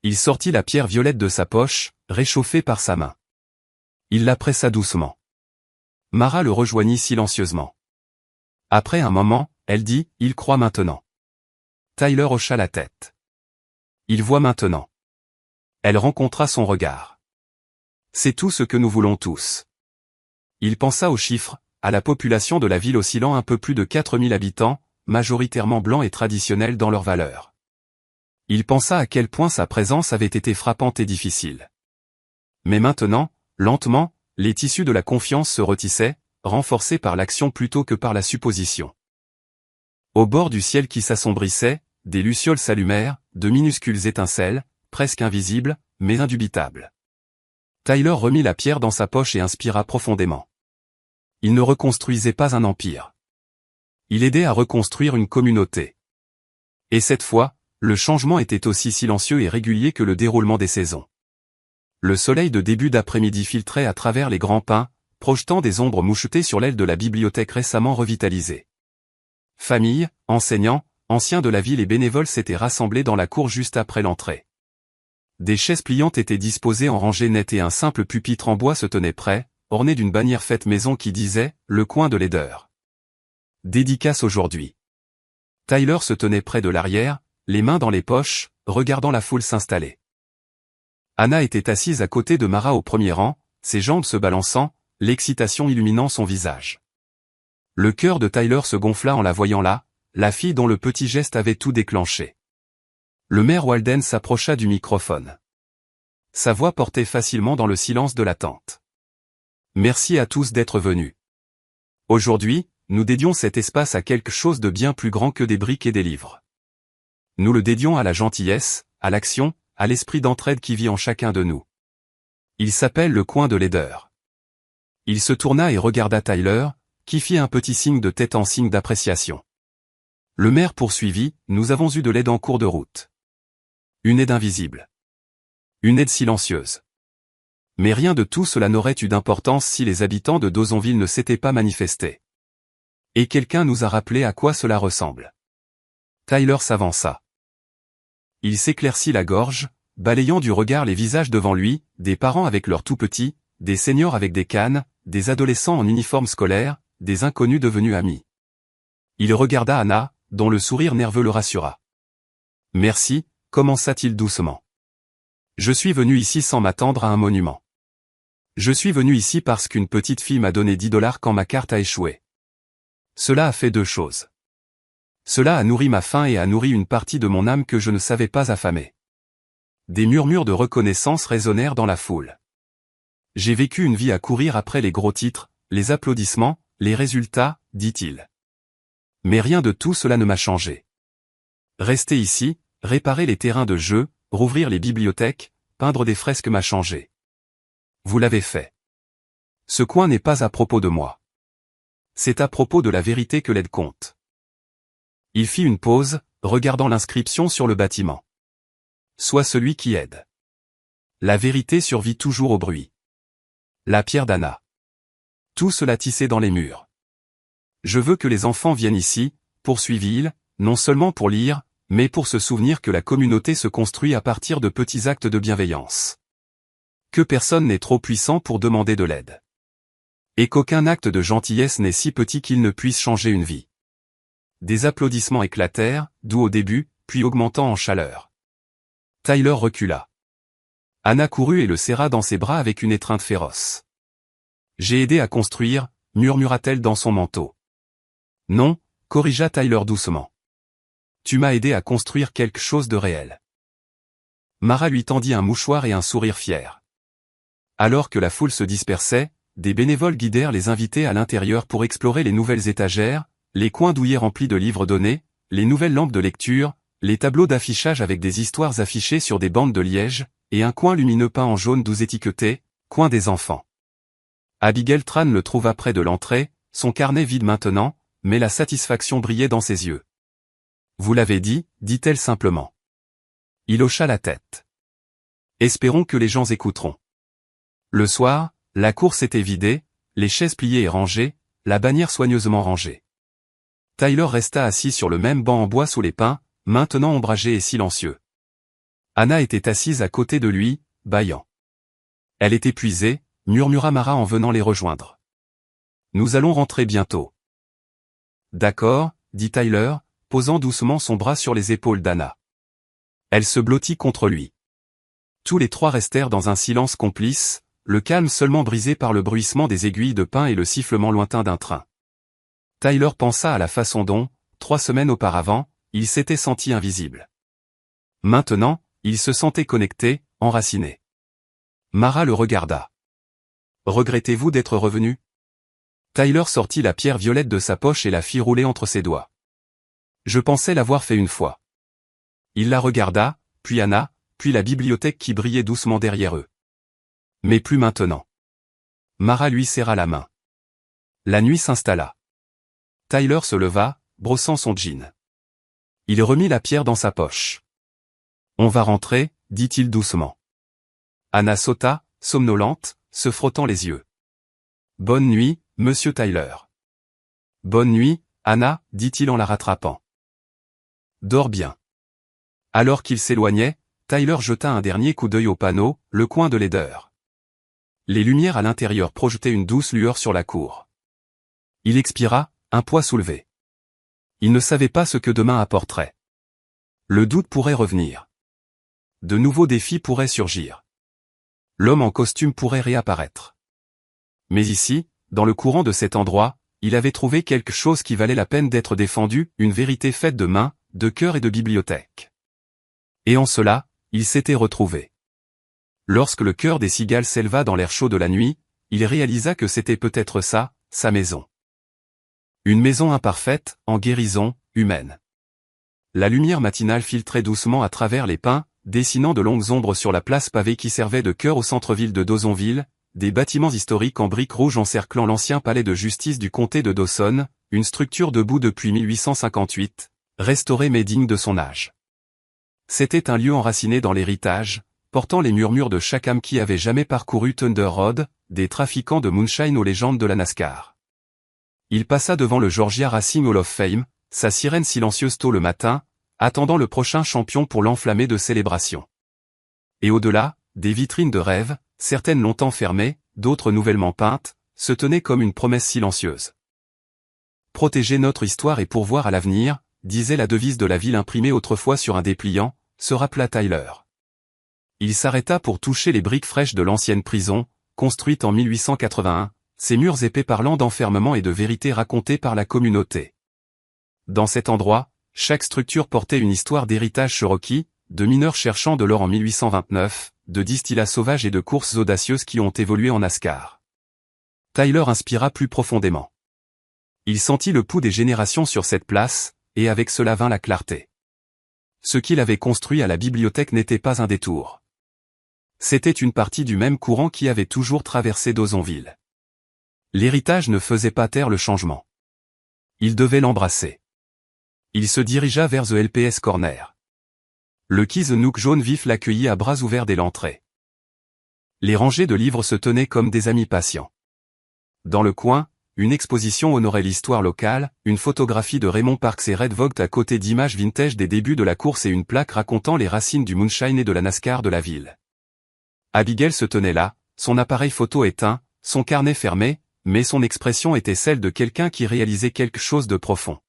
Il sortit la pierre violette de sa poche, réchauffée par sa main. Il la pressa doucement. Mara le rejoignit silencieusement. Après un moment, elle dit « Il croit maintenant ». Tyler hocha la tête. Il voit maintenant. Elle rencontra son regard. C'est tout ce que nous voulons tous. Il pensa aux chiffres, à la population de la ville oscillant un peu plus de 4000 habitants, majoritairement blancs et traditionnels dans leurs valeurs. Il pensa à quel point sa présence avait été frappante et difficile. Mais maintenant, lentement, les tissus de la confiance se retissaient, renforcés par l'action plutôt que par la supposition. Au bord du ciel qui s'assombrissait, des lucioles s'allumèrent, de minuscules étincelles, presque invisibles, mais indubitables. Tyler remit la pierre dans sa poche et inspira profondément. Il ne reconstruisait pas un empire. Il aidait à reconstruire une communauté. Et cette fois, le changement était aussi silencieux et régulier que le déroulement des saisons. Le soleil de début d'après-midi filtrait à travers les grands pins, projetant des ombres mouchetées sur l'aile de la bibliothèque récemment revitalisée. Familles, enseignants, anciens de la ville et bénévoles s'étaient rassemblés dans la cour juste après l'entrée. Des chaises pliantes étaient disposées en rangées nettes et un simple pupitre en bois se tenait prêt, orné d'une bannière faite maison qui disait « Le coin de laideur ». Dédicace aujourd'hui. Tyler se tenait près de l'arrière, les mains dans les poches, regardant la foule s'installer. Anna était assise à côté de Mara au premier rang, ses jambes se balançant, l'excitation illuminant son visage. Le cœur de Tyler se gonfla en la voyant là, la fille dont le petit geste avait tout déclenché. Le maire Walden s'approcha du microphone. Sa voix portait facilement dans le silence de l'attente. Merci à tous d'être venus. Aujourd'hui, nous dédions cet espace à quelque chose de bien plus grand que des briques et des livres. Nous le dédions à la gentillesse, à l'action, à l'esprit d'entraide qui vit en chacun de nous. Il s'appelle le coin de laideur. Il se tourna et regarda Tyler, qui fit un petit signe de tête en signe d'appréciation. Le maire poursuivit, nous avons eu de l'aide en cours de route. Une aide invisible. Une aide silencieuse. Mais rien de tout cela n'aurait eu d'importance si les habitants de Dawsonville ne s'étaient pas manifestés. Et quelqu'un nous a rappelé à quoi cela ressemble. Tyler s'avança. Il s'éclaircit la gorge, balayant du regard les visages devant lui, des parents avec leurs tout-petits, des seniors avec des cannes, des adolescents en uniforme scolaire, des inconnus devenus amis. Il regarda Anna, dont le sourire nerveux le rassura. « Merci », commença-t-il doucement. « Je suis venu ici sans m'attendre à un monument. Je suis venu ici parce qu'une petite fille m'a donné $10 quand ma carte a échoué. Cela a fait deux choses. Cela a nourri ma faim et a nourri une partie de mon âme que je ne savais pas affamer. » Des murmures de reconnaissance résonnèrent dans la foule. J'ai vécu une vie à courir après les gros titres, les applaudissements, les résultats, dit-il. Mais rien de tout cela ne m'a changé. Rester ici, réparer les terrains de jeu, rouvrir les bibliothèques, peindre des fresques m'a changé. Vous l'avez fait. Ce coin n'est pas à propos de moi. C'est à propos de la vérité que l'aide compte. Il fit une pause, regardant l'inscription sur le bâtiment. Sois celui qui aide. La vérité survit toujours au bruit. La pierre d'Anna. Tout cela tissé dans les murs. Je veux que les enfants viennent ici, poursuivit-il, non seulement pour lire, mais pour se souvenir que la communauté se construit à partir de petits actes de bienveillance. Que personne n'est trop puissant pour demander de l'aide. Et qu'aucun acte de gentillesse n'est si petit qu'il ne puisse changer une vie. Des applaudissements éclatèrent, doux au début, puis augmentant en chaleur. Tyler recula. Anna courut et le serra dans ses bras avec une étreinte féroce. J'ai aidé à construire, murmura-t-elle dans son manteau. Non, corrigea Tyler doucement. Tu m'as aidé à construire quelque chose de réel. Mara lui tendit un mouchoir et un sourire fier. Alors que la foule se dispersait, des bénévoles guidèrent les invités à l'intérieur pour explorer les nouvelles étagères, les coins douillets remplis de livres donnés, les nouvelles lampes de lecture, les tableaux d'affichage avec des histoires affichées sur des bandes de liège, et un coin lumineux peint en jaune doux étiqueté, coin des enfants. Abigail Tran le trouva près de l'entrée, son carnet vide maintenant, mais la satisfaction brillait dans ses yeux. « Vous l'avez dit » dit-elle simplement. Il hocha la tête. « Espérons que les gens écouteront. » Le soir, la course était vidée, les chaises pliées et rangées, la bannière soigneusement rangée. Tyler resta assis sur le même banc en bois sous les pins, maintenant ombragé et silencieux. Anna était assise à côté de lui, bâillant. Elle est épuisée, murmura Mara en venant les rejoindre. Nous allons rentrer bientôt. D'accord, dit Tyler, posant doucement son bras sur les épaules d'Anna. Elle se blottit contre lui. Tous les trois restèrent dans un silence complice, le calme seulement brisé par le bruissement des aiguilles de pin et le sifflement lointain d'un train. Tyler pensa à la façon dont, 3 semaines auparavant, il s'était senti invisible. Maintenant, il se sentait connecté, enraciné. Mara le regarda. « Regrettez-vous d'être revenu ?» Tyler sortit la pierre violette de sa poche et la fit rouler entre ses doigts. « Je pensais l'avoir fait une fois. » Il la regarda, puis Anna, puis la bibliothèque qui brillait doucement derrière eux. « Mais plus maintenant. » Mara lui serra la main. La nuit s'installa. Tyler se leva, brossant son jean. Il remit la pierre dans sa poche. « On va rentrer » dit-il doucement. Anna sauta, somnolente, se frottant les yeux. « Bonne nuit, monsieur Tyler. »« Bonne nuit, Anna, dit-il en la rattrapant. « Dors bien. » Alors qu'il s'éloignait, Tyler jeta un dernier coup d'œil au panneau, le coin de laideur. Les lumières à l'intérieur projetaient une douce lueur sur la cour. Il expira, un poids soulevé. Il ne savait pas ce que demain apporterait. Le doute pourrait revenir. De nouveaux défis pourraient surgir. L'homme en costume pourrait réapparaître. Mais ici, dans le courant de cet endroit, il avait trouvé quelque chose qui valait la peine d'être défendu, une vérité faite de mains, de cœur et de bibliothèque. Et en cela, il s'était retrouvé. Lorsque le chœur des cigales s'éleva dans l'air chaud de la nuit, il réalisa que c'était peut-être ça, sa maison. Une maison imparfaite, en guérison, humaine. La lumière matinale filtrait doucement à travers les pins, dessinant de longues ombres sur la place pavée qui servait de cœur au centre-ville de Dawsonville, des bâtiments historiques en briques rouges encerclant l'ancien palais de justice du comté de Dawson, une structure debout depuis 1858, restaurée mais digne de son âge. C'était un lieu enraciné dans l'héritage, portant les murmures de chaque âme qui avait jamais parcouru Thunder Road, des trafiquants de moonshine aux légendes de la NASCAR. Il passa devant le Georgia Racing Hall of Fame, sa sirène silencieuse tôt le matin, attendant le prochain champion pour l'enflammer de célébration. Et au-delà, des vitrines de rêve, certaines longtemps fermées, d'autres nouvellement peintes, se tenaient comme une promesse silencieuse. Protéger notre histoire et pourvoir à l'avenir, disait la devise de la ville imprimée autrefois sur un dépliant, se rappela Tyler. Il s'arrêta pour toucher les briques fraîches de l'ancienne prison, construite en 1881, ses murs épais parlant d'enfermement et de vérité racontée par la communauté. Dans cet endroit, chaque structure portait une histoire d'héritage cherokee, de mineurs cherchant de l'or en 1829, de distillats sauvages et de courses audacieuses qui ont évolué en NASCAR. Tyler inspira plus profondément. Il sentit le pouls des générations sur cette place, et avec cela vint la clarté. Ce qu'il avait construit à la bibliothèque n'était pas un détour. C'était une partie du même courant qui avait toujours traversé Dawsonville. L'héritage ne faisait pas taire le changement. Il devait l'embrasser. Il se dirigea vers The LPS Corner. Le Keys Nook jaune vif l'accueillit à bras ouverts dès l'entrée. Les rangées de livres se tenaient comme des amis patients. Dans le coin, une exposition honorait l'histoire locale, une photographie de Raymond Parks et Red Vogt à côté d'images vintage des débuts de la course et une plaque racontant les racines du moonshine et de la NASCAR de la ville. Abigail se tenait là, son appareil photo éteint, son carnet fermé, mais son expression était celle de quelqu'un qui réalisait quelque chose de profond.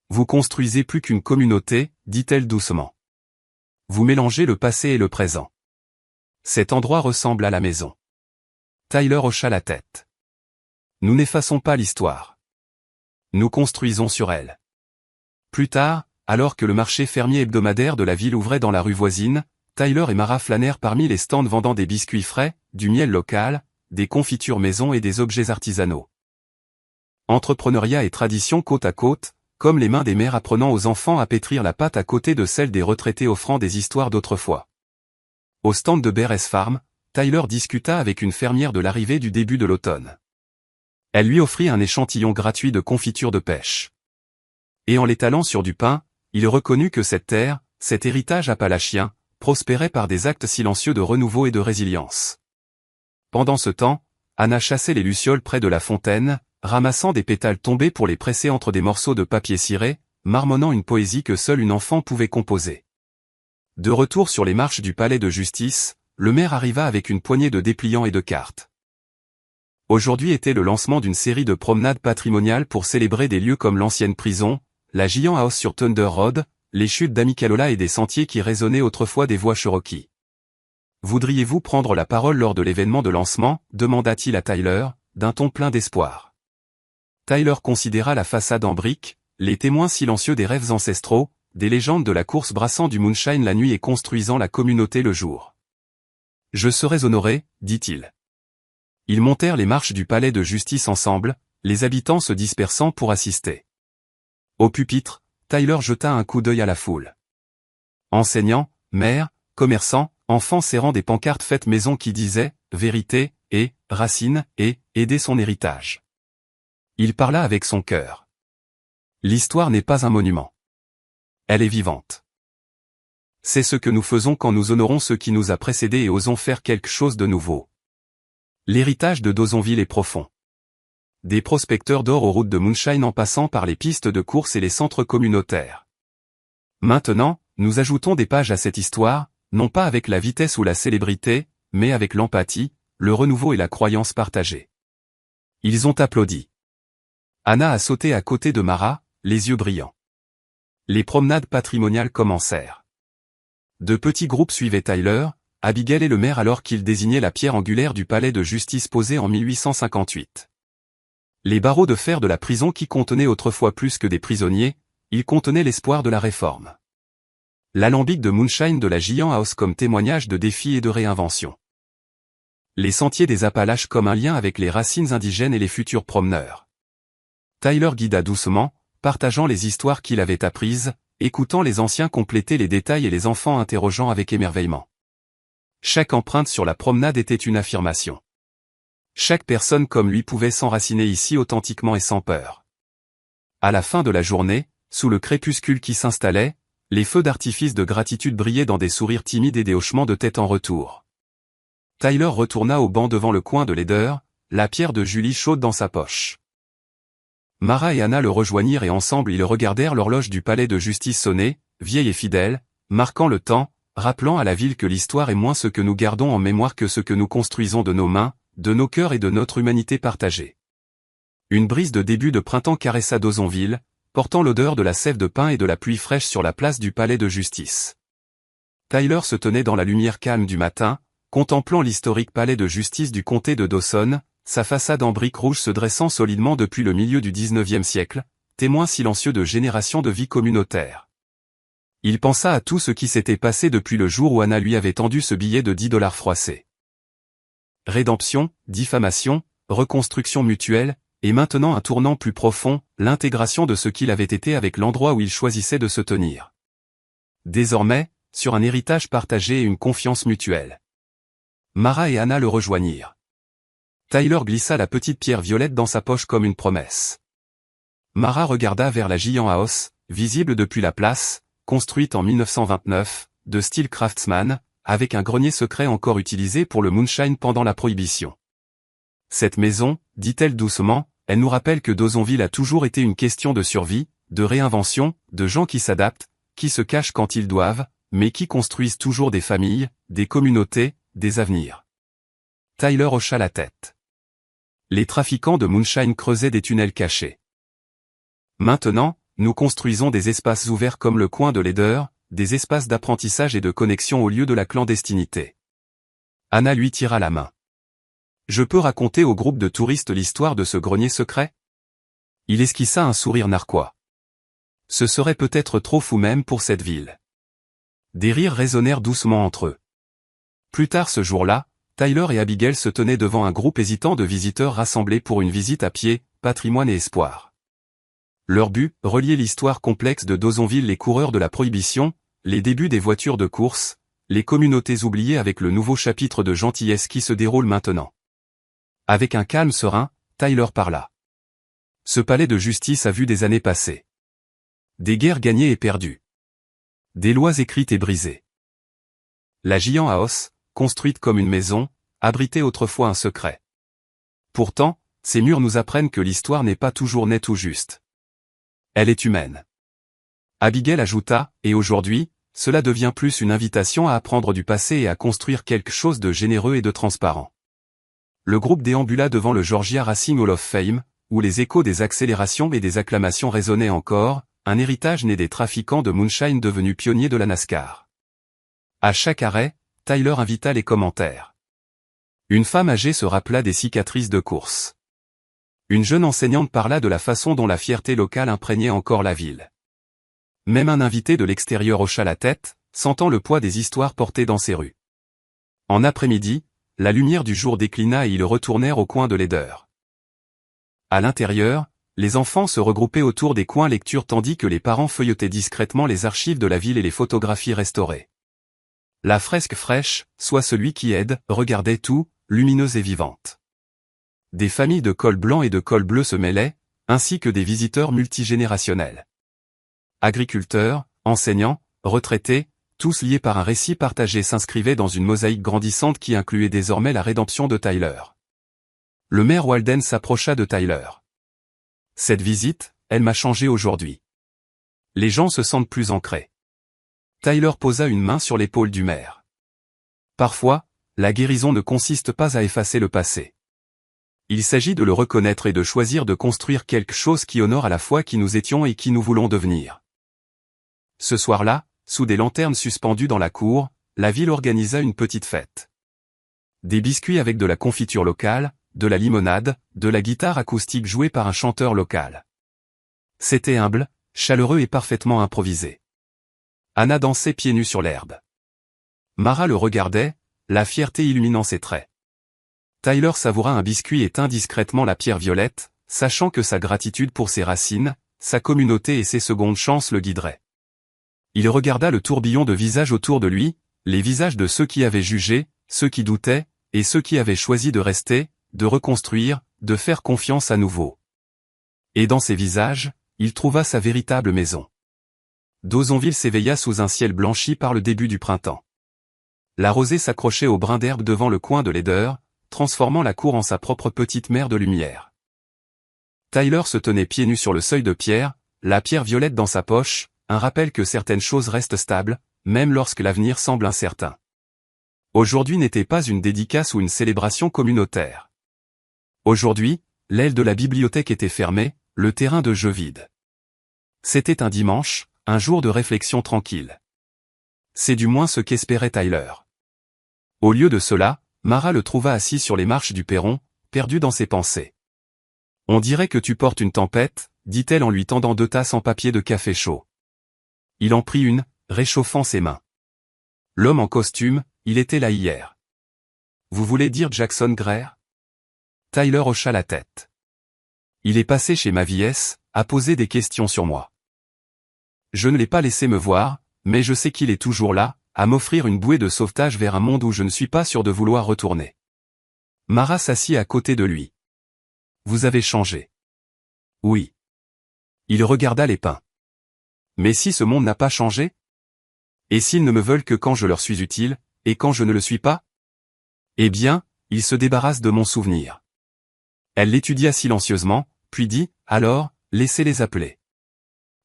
« Vous construisez plus qu'une communauté » dit-elle doucement. « Vous mélangez le passé et le présent. Cet endroit ressemble à la maison. » Tyler hocha la tête. « Nous n'effaçons pas l'histoire. Nous construisons sur elle. » Plus tard, alors que le marché fermier hebdomadaire de la ville ouvrait dans la rue voisine, Tyler et Mara flânèrent parmi les stands vendant des biscuits frais, du miel local, des confitures maison et des objets artisanaux. Entrepreneuriat et tradition côte à côte, comme les mains des mères apprenant aux enfants à pétrir la pâte à côté de celles des retraités offrant des histoires d'autrefois. Au stand de Beres Farm, Tyler discuta avec une fermière de l'arrivée du début de l'automne. Elle lui offrit un échantillon gratuit de confiture de pêche. Et en l'étalant sur du pain, il reconnut que cette terre, cet héritage appalachien, prospérait par des actes silencieux de renouveau et de résilience. Pendant ce temps, Anna chassait les lucioles près de la fontaine, ramassant des pétales tombés pour les presser entre des morceaux de papier ciré, marmonnant une poésie que seule une enfant pouvait composer. De retour sur les marches du palais de justice, le maire arriva avec une poignée de dépliants et de cartes. Aujourd'hui était le lancement d'une série de promenades patrimoniales pour célébrer des lieux comme l'ancienne prison, la Giant House sur Thunder Road, les chutes d'Amicalola et des sentiers qui résonnaient autrefois des voix Cherokee. Voudriez-vous prendre la parole lors de l'événement de lancement, demanda-t-il à Tyler, d'un ton plein d'espoir. Tyler considéra la façade en briques, les témoins silencieux des rêves ancestraux, des légendes de la course brassant du moonshine la nuit et construisant la communauté le jour. Je serais honoré, dit-il. Ils montèrent les marches du palais de justice ensemble, les habitants se dispersant pour assister. Au pupitre, Tyler jeta un coup d'œil à la foule. Enseignants, maires, commerçants, enfants serrant des pancartes faites maison qui disaient « Vérité » et « Racine » et « Aider son héritage ». Il parla avec son cœur. L'histoire n'est pas un monument. Elle est vivante. C'est ce que nous faisons quand nous honorons ceux qui nous a précédés et osons faire quelque chose de nouveau. L'héritage de Dawsonville est profond. Des prospecteurs d'or aux routes de moonshine en passant par les pistes de course et les centres communautaires. Maintenant, nous ajoutons des pages à cette histoire, non pas avec la vitesse ou la célébrité, mais avec l'empathie, le renouveau et la croyance partagée. Ils ont applaudi. Anna a sauté à côté de Mara, les yeux brillants. Les promenades patrimoniales commencèrent. De petits groupes suivaient Tyler, Abigail et le maire alors qu'il désignait la pierre angulaire du palais de justice posée en 1858. Les barreaux de fer de la prison qui contenaient autrefois plus que des prisonniers, ils contenaient l'espoir de la réforme. L'alambic de moonshine de la Giant House comme témoignage de défi et de réinvention. Les sentiers des Appalaches comme un lien avec les racines indigènes et les futurs promeneurs. Tyler guida doucement, partageant les histoires qu'il avait apprises, écoutant les anciens compléter les détails et les enfants interrogeant avec émerveillement. Chaque empreinte sur la promenade était une affirmation. Chaque personne comme lui pouvait s'enraciner ici authentiquement et sans peur. À la fin de la journée, sous le crépuscule qui s'installait, les feux d'artifice de gratitude brillaient dans des sourires timides et des hochements de tête en retour. Tyler retourna au banc devant le coin de laideur, la pierre de Julie chaude dans sa poche. Mara et Anna le rejoignirent et ensemble ils regardèrent l'horloge du palais de justice sonner, vieille et fidèle, marquant le temps, rappelant à la ville que l'histoire est moins ce que nous gardons en mémoire que ce que nous construisons de nos mains, de nos cœurs et de notre humanité partagée. Une brise de début de printemps caressa Dawsonville, portant l'odeur de la sève de pin et de la pluie fraîche sur la place du palais de justice. Tyler se tenait dans la lumière calme du matin, contemplant l'historique palais de justice du comté de Dawson, sa façade en briques rouges se dressant solidement depuis le milieu du XIXe siècle, témoin silencieux de générations de vie communautaire. Il pensa à tout ce qui s'était passé depuis le jour où Anna lui avait tendu ce billet de $10 froissés. Rédemption, diffamation, reconstruction mutuelle, et maintenant un tournant plus profond, l'intégration de ce qu'il avait été avec l'endroit où il choisissait de se tenir. Désormais, sur un héritage partagé et une confiance mutuelle. Mara et Anna le rejoignirent. Tyler glissa la petite pierre violette dans sa poche comme une promesse. Mara regarda vers la Giant House, visible depuis la place, construite en 1929, de style craftsman, avec un grenier secret encore utilisé pour le moonshine pendant la Prohibition. Cette maison, dit-elle doucement, elle nous rappelle que Dawsonville a toujours été une question de survie, de réinvention, de gens qui s'adaptent, qui se cachent quand ils doivent, mais qui construisent toujours des familles, des communautés, des avenirs. Tyler hocha la tête. Les trafiquants de moonshine creusaient des tunnels cachés. Maintenant, nous construisons des espaces ouverts comme le coin de laideur, des espaces d'apprentissage et de connexion au lieu de la clandestinité. Anna lui tira la main. Je peux raconter au groupe de touristes l'histoire de ce grenier secret? Il esquissa un sourire narquois. Ce serait peut-être trop fou même pour cette ville. Des rires résonnèrent doucement entre eux. Plus tard ce jour-là, Tyler et Abigail se tenaient devant un groupe hésitant de visiteurs rassemblés pour une visite à pied, patrimoine et espoir. Leur but, relier l'histoire complexe de Dawsonville, les coureurs de la Prohibition, les débuts des voitures de course, les communautés oubliées avec le nouveau chapitre de gentillesse qui se déroule maintenant. Avec un calme serein, Tyler parla. Ce palais de justice a vu des années passées. Des guerres gagnées et perdues. Des lois écrites et brisées. La Giant House, construite comme une maison, abritait autrefois un secret. Pourtant, ces murs nous apprennent que l'histoire n'est pas toujours nette ou juste. Elle est humaine. Abigail ajouta, et aujourd'hui, cela devient plus une invitation à apprendre du passé et à construire quelque chose de généreux et de transparent. Le groupe déambula devant le Georgia Racing Hall of Fame, où les échos des accélérations et des acclamations résonnaient encore, un héritage né des trafiquants de moonshine devenus pionniers de la NASCAR. À chaque arrêt, Tyler invita les commentaires. Une femme âgée se rappela des cicatrices de course. Une jeune enseignante parla de la façon dont la fierté locale imprégnait encore la ville. Même un invité de l'extérieur hocha la tête, sentant le poids des histoires portées dans ces rues. En après-midi, la lumière du jour déclina et ils retournèrent au coin de laideur. À l'intérieur, les enfants se regroupaient autour des coins lecture tandis que les parents feuilletaient discrètement les archives de la ville et les photographies restaurées. La fresque fraîche, soit celui qui aide, regardait tout, lumineuse et vivante. Des familles de col blanc et de col bleu se mêlaient, ainsi que des visiteurs multigénérationnels. Agriculteurs, enseignants, retraités, tous liés par un récit partagé s'inscrivaient dans une mosaïque grandissante qui incluait désormais la rédemption de Tyler. Le maire Walden s'approcha de Tyler. Cette visite, elle m'a changé aujourd'hui. Les gens se sentent plus ancrés. Tyler posa une main sur l'épaule du maire. Parfois, la guérison ne consiste pas à effacer le passé. Il s'agit de le reconnaître et de choisir de construire quelque chose qui honore à la fois qui nous étions et qui nous voulons devenir. Ce soir-là, sous des lanternes suspendues dans la cour, la ville organisa une petite fête. Des biscuits avec de la confiture locale, de la limonade, de la guitare acoustique jouée par un chanteur local. C'était humble, chaleureux et parfaitement improvisé. Anna dansait pieds nus sur l'herbe. Mara le regardait, la fierté illuminant ses traits. Tyler savoura un biscuit et tint discrètement la pierre violette, sachant que sa gratitude pour ses racines, sa communauté et ses secondes chances le guideraient. Il regarda le tourbillon de visages autour de lui, les visages de ceux qui avaient jugé, ceux qui doutaient, et ceux qui avaient choisi de rester, de reconstruire, de faire confiance à nouveau. Et dans ces visages, il trouva sa véritable maison. Dawsonville s'éveilla sous un ciel blanchi par le début du printemps. La rosée s'accrochait au brin d'herbe devant le coin de laideur, transformant la cour en sa propre petite mer de lumière. Tyler se tenait pieds nus sur le seuil de pierre, la pierre violette dans sa poche, un rappel que certaines choses restent stables, même lorsque l'avenir semble incertain. Aujourd'hui n'était pas une dédicace ou une célébration communautaire. Aujourd'hui, l'aile de la bibliothèque était fermée, le terrain de jeu vide. C'était un dimanche, un jour de réflexion tranquille. C'est du moins ce qu'espérait Tyler. Au lieu de cela, Mara le trouva assis sur les marches du perron, perdu dans ses pensées. « On dirait que tu portes une tempête », dit-elle en lui tendant 2 tasses en papier de café chaud. Il en prit une, réchauffant ses mains. L'homme en costume, il était là hier. « Vous voulez dire Jackson Greer ?» Tyler hocha la tête. « Il est passé chez Mavies, a posé des questions sur moi. Je ne l'ai pas laissé me voir, mais je sais qu'il est toujours là, à m'offrir une bouée de sauvetage vers un monde où je ne suis pas sûr de vouloir retourner. » Mara s'assit à côté de lui. « Vous avez changé. » « Oui. » Il regarda les pins. « Mais si ce monde n'a pas changé ? Et s'ils ne me veulent que quand je leur suis utile, et quand je ne le suis pas ? Eh bien, ils se débarrassent de mon souvenir. » Elle l'étudia silencieusement, puis dit, « Alors, laissez-les appeler.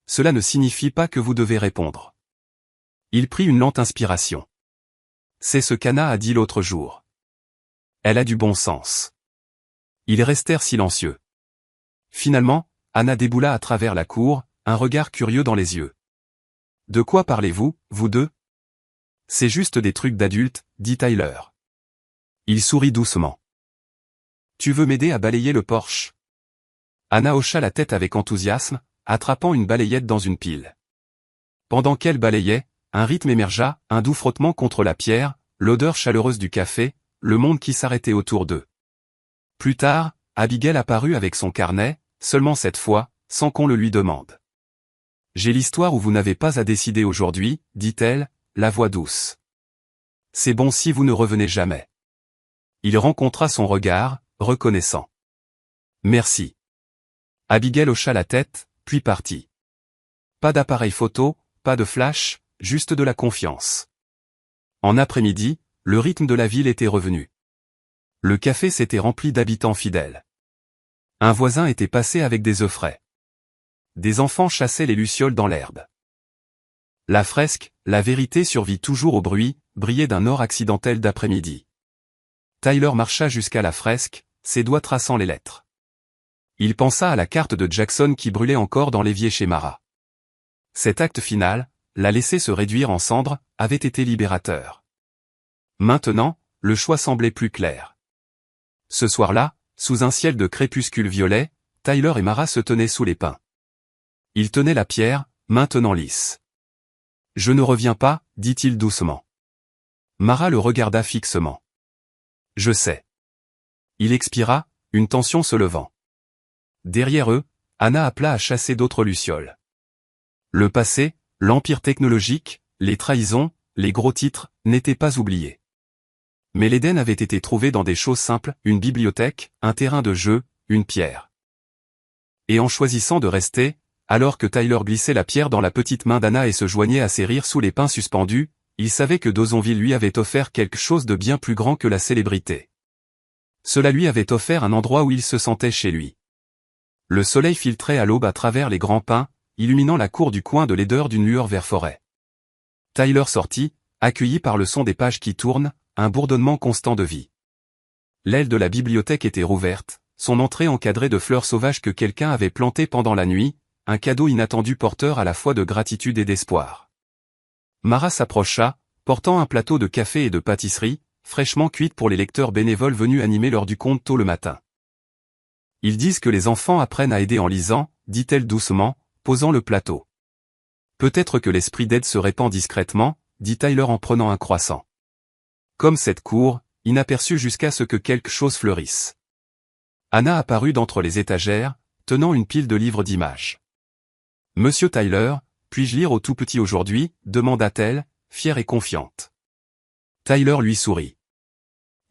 Cela ne signifie pas que vous devez répondre. » Il prit une lente inspiration. C'est ce qu'Anna a dit l'autre jour. Elle a du bon sens. Ils restèrent silencieux. Finalement, Anna déboula à travers la cour, un regard curieux dans les yeux. « De quoi parlez-vous, vous deux ? » « C'est juste des trucs d'adultes, dit Tyler. Il sourit doucement. « Tu veux m'aider à balayer le porche ?» Anna hocha la tête avec enthousiasme, attrapant une balayette dans une pile. Pendant qu'elle balayait, un rythme émergea, un doux frottement contre la pierre, l'odeur chaleureuse du café, le monde qui s'arrêtait autour d'eux. Plus tard, Abigail apparut avec son carnet, seulement cette fois, sans qu'on le lui demande. « J'ai l'histoire où vous n'avez pas à décider aujourd'hui, dit-elle, la voix douce. C'est bon si vous ne revenez jamais. Il rencontra son regard, reconnaissant. Merci. Abigail hocha la tête, puis partit. Pas d'appareil photo, pas de flash, juste de la confiance. En après-midi, le rythme de la ville était revenu. Le café s'était rempli d'habitants fidèles. Un voisin était passé avec des œufs frais. Des enfants chassaient les lucioles dans l'herbe. La fresque, La vérité survit toujours au bruit, brillait d'un or accidentel d'après-midi. Tyler marcha jusqu'à la fresque, ses doigts traçant les lettres. Il pensa à la carte de Jackson qui brûlait encore dans l'évier chez Mara. Cet acte final, la laisser se réduire en cendres, avait été libérateur. Maintenant, le choix semblait plus clair. Ce soir-là, sous un ciel de crépuscule violet, Tyler et Mara se tenaient sous les pins. Il tenait la pierre, maintenant lisse. « Je ne reviens pas, dit-il doucement. Mara le regarda fixement. « Je sais. » Il expira, une tension se levant. Derrière eux, Anna appela à chasser d'autres lucioles. Le passé, l'empire technologique, les trahisons, les gros titres, n'étaient pas oubliés. Mais l'Éden avait été trouvé dans des choses simples, une bibliothèque, un terrain de jeu, une pierre. Et en choisissant de rester, alors que Tyler glissait la pierre dans la petite main d'Anna et se joignait à ses rires sous les pins suspendus, il savait que Dawsonville lui avait offert quelque chose de bien plus grand que la célébrité. Cela lui avait offert un endroit où il se sentait chez lui. Le soleil filtrait à l'aube à travers les grands pins, illuminant la cour du coin de laideur d'une lueur vert forêt. Tyler sortit, accueilli par le son des pages qui tournent, un bourdonnement constant de vie. L'aile de la bibliothèque était rouverte, son entrée encadrée de fleurs sauvages que quelqu'un avait plantées pendant la nuit, un cadeau inattendu porteur à la fois de gratitude et d'espoir. Mara s'approcha, portant un plateau de café et de pâtisserie, fraîchement cuite pour les lecteurs bénévoles venus animer l'heure du conte tôt le matin. Ils disent que les enfants apprennent à aider en lisant, dit-elle doucement, posant le plateau. Peut-être que l'esprit d'aide se répand discrètement, dit Tyler en prenant un croissant. Comme cette cour, inaperçue jusqu'à ce que quelque chose fleurisse. Anna apparut d'entre les étagères, tenant une pile de livres d'images. « Monsieur Tyler, puis-je lire au tout petit aujourd'hui » demanda-t-elle, fière et confiante. Tyler lui sourit.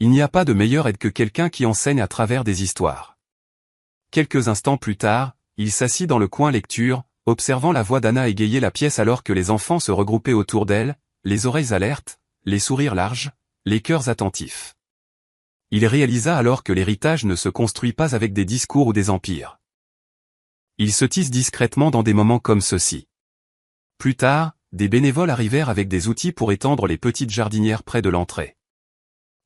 Il n'y a pas de meilleure aide que quelqu'un qui enseigne à travers des histoires. Quelques instants plus tard, il s'assit dans le coin lecture, observant la voix d'Anna égayer la pièce alors que les enfants se regroupaient autour d'elle, les oreilles alertes, les sourires larges, les cœurs attentifs. Il réalisa alors que l'héritage ne se construit pas avec des discours ou des empires. Il se tisse discrètement dans des moments comme ceux-ci. Plus tard, des bénévoles arrivèrent avec des outils pour étendre les petites jardinières près de l'entrée.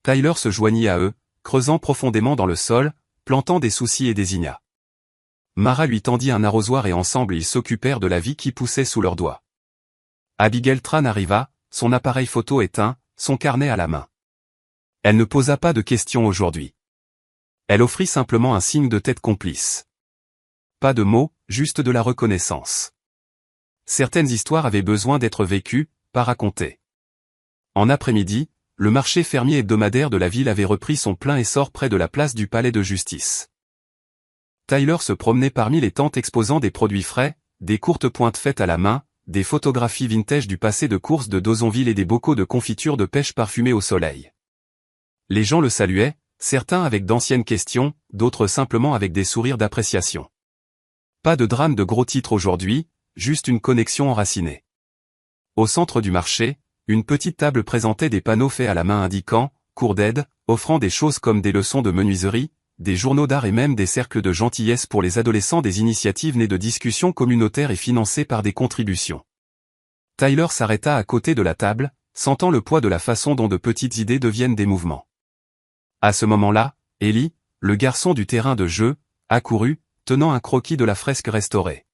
Tyler se joignit à eux, creusant profondément dans le sol, plantant des soucis et des ignas. Mara lui tendit un arrosoir et ensemble ils s'occupèrent de la vie qui poussait sous leurs doigts. Abigail Tran arriva, son appareil photo éteint, son carnet à la main. Elle ne posa pas de questions aujourd'hui. Elle offrit simplement un signe de tête complice. Pas de mots, juste de la reconnaissance. Certaines histoires avaient besoin d'être vécues, pas racontées. En après-midi, le marché fermier hebdomadaire de la ville avait repris son plein essor près de la place du palais de justice. Tyler se promenait parmi les tentes exposant des produits frais, des courtes pointes faites à la main, des photographies vintage du passé de courses de Dawsonville et des bocaux de confiture de pêche parfumés au soleil. Les gens le saluaient, certains avec d'anciennes questions, d'autres simplement avec des sourires d'appréciation. Pas de drame de gros titres aujourd'hui, juste une connexion enracinée. Au centre du marché, une petite table présentait des panneaux faits à la main indiquant « cours d'aide », offrant des choses comme des leçons de menuiserie, des journaux d'art et même des cercles de gentillesse pour les adolescents, des initiatives nées de discussions communautaires et financées par des contributions. Tyler s'arrêta à côté de la table, sentant le poids de la façon dont de petites idées deviennent des mouvements. À ce moment-là, Ellie, le garçon du terrain de jeu, accourut, tenant un croquis de la fresque restaurée.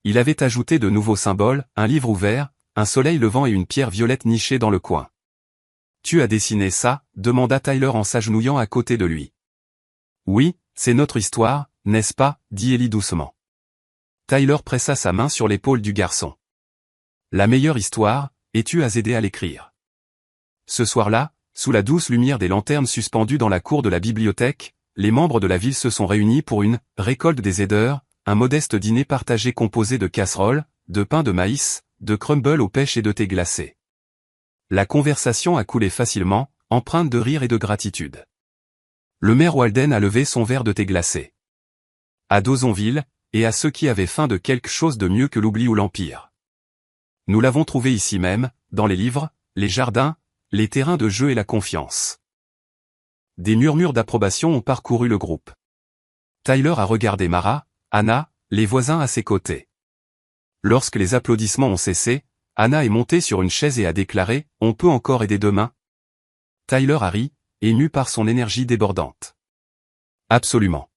Il avait ajouté de nouveaux symboles, un livre ouvert, un soleil levant et une pierre violette nichée dans le coin. « Tu as dessiné ça ?» demanda Tyler en s'agenouillant à côté de lui. « Oui, c'est notre histoire, n'est-ce pas ?» dit Ellie doucement. Tyler pressa sa main sur l'épaule du garçon. « La meilleure histoire, et tu as aidé à l'écrire. » Ce soir-là, sous la douce lumière des lanternes suspendues dans la cour de la bibliothèque, les membres de la ville se sont réunis pour une « récolte des aideurs », un modeste dîner partagé composé de casseroles, de pain de maïs, de crumbles aux pêches et de thé glacé. La conversation a coulé facilement, empreinte de rire et de gratitude. Le maire Walden a levé son verre de thé glacé. À Dozonville, et à ceux qui avaient faim de quelque chose de mieux que l'oubli ou l'empire. Nous l'avons trouvé ici même, dans les livres, les jardins, les terrains de jeu et la confiance. Des murmures d'approbation ont parcouru le groupe. Tyler a regardé Mara, Anna, les voisins à ses côtés. Lorsque les applaudissements ont cessé, Anna est montée sur une chaise et a déclaré « On peut encore aider demain ?» Tyler a ri, ému par son énergie débordante. Absolument.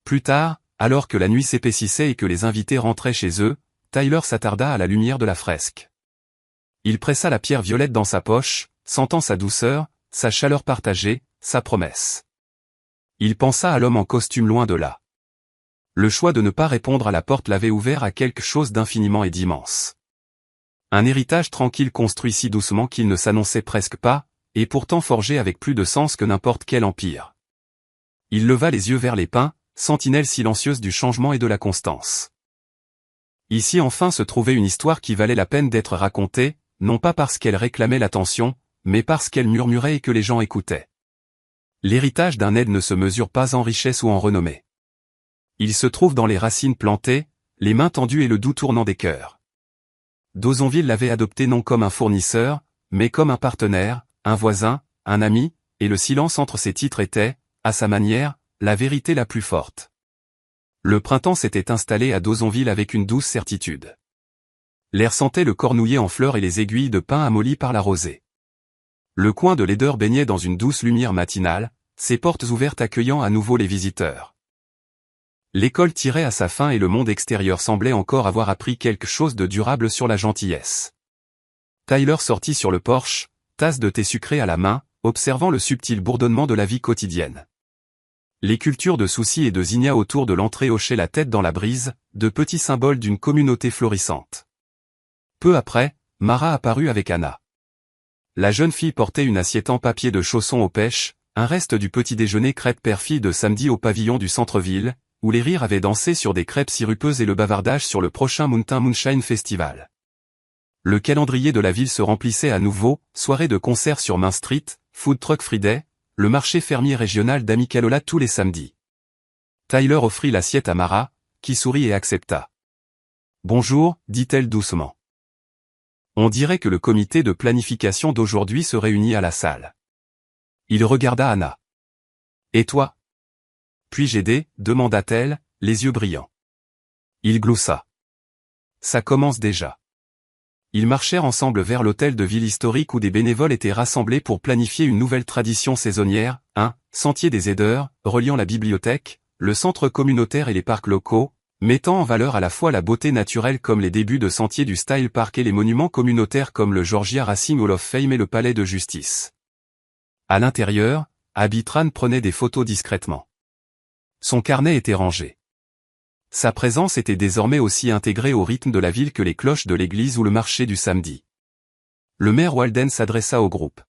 Plus tard, alors que la nuit s'épaississait et que les invités rentraient chez eux, Tyler s'attarda à la lumière de la fresque. Il pressa la pierre violette dans sa poche, sentant sa douceur, sa chaleur partagée, sa promesse. Il pensa à l'homme en costume loin de là. Le choix de ne pas répondre à la porte l'avait ouvert à quelque chose d'infiniment et d'immense. Un héritage tranquille construit si doucement qu'il ne s'annonçait presque pas, et pourtant forgé avec plus de sens que n'importe quel empire. Il leva les yeux vers les pins, sentinelle silencieuse du changement et de la constance. Ici enfin se trouvait une histoire qui valait la peine d'être racontée, non pas parce qu'elle réclamait l'attention, mais parce qu'elle murmurait et que les gens écoutaient. L'héritage d'un aide ne se mesure pas en richesse ou en renommée. Il se trouve dans les racines plantées, les mains tendues et le doux tournant des cœurs. Dozonville l'avait adopté non comme un fournisseur, mais comme un partenaire, un voisin, un ami, et le silence entre ces titres était, à sa manière, la vérité la plus forte. Le printemps s'était installé à Dozonville avec une douce certitude. L'air sentait le cornouiller en fleurs et les aiguilles de pin amollies par la rosée. Le coin de laideur baignait dans une douce lumière matinale, ses portes ouvertes accueillant à nouveau les visiteurs. L'école tirait à sa fin et le monde extérieur semblait encore avoir appris quelque chose de durable sur la gentillesse. Tyler sortit sur le porche, tasse de thé sucré à la main, observant le subtil bourdonnement de la vie quotidienne. Les cultures de soucis et de zinnia autour de l'entrée hochaient la tête dans la brise, de petits symboles d'une communauté florissante. Peu après, Mara apparut avec Anna. La jeune fille portait une assiette en papier de chaussons aux pêches, un reste du petit déjeuner crêpe père-fille de samedi au pavillon du centre-ville, où les rires avaient dansé sur des crêpes sirupeuses et le bavardage sur le prochain Mountain Moonshine Festival. Le calendrier de la ville se remplissait à nouveau, soirée de concerts sur Main Street, food truck Friday, le marché fermier régional d'Amicalola tous les samedis. Tyler offrit l'assiette à Mara, qui sourit et accepta. « Bonjour, dit-elle doucement. On dirait que le comité de planification d'aujourd'hui se réunit à la salle. » Il regarda Anna. « Et toi ? Puis-je aider ? Demanda-t-elle, les yeux brillants. Il gloussa. « Ça commence déjà. » Ils marchèrent ensemble vers l'hôtel de ville historique où des bénévoles étaient rassemblés pour planifier une nouvelle tradition saisonnière, un sentier des aideurs, reliant la bibliothèque, le centre communautaire et les parcs locaux, mettant en valeur à la fois la beauté naturelle comme les débuts de sentiers du Style Park et les monuments communautaires comme le Georgia Racing Hall of Fame et le Palais de Justice. À l'intérieur, Abby Tran prenait des photos discrètement. Son carnet était rangé. Sa présence était désormais aussi intégrée au rythme de la ville que les cloches de l'église ou le marché du samedi. Le maire Walden s'adressa au groupe.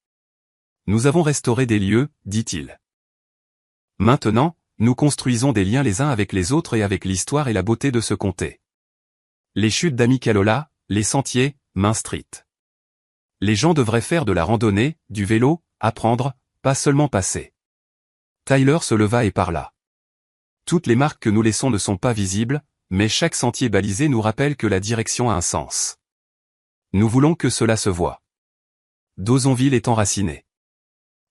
« Nous avons restauré des lieux, dit-il. Maintenant, nous construisons des liens les uns avec les autres et avec l'histoire et la beauté de ce comté. Les chutes d'Amicalola, les sentiers, Main Street. Les gens devraient faire de la randonnée, du vélo, apprendre, pas seulement passer. » Tyler se leva et parla. Toutes les marques que nous laissons ne sont pas visibles, mais chaque sentier balisé nous rappelle que la direction a un sens. Nous voulons que cela se voie. Dozonville est enraciné.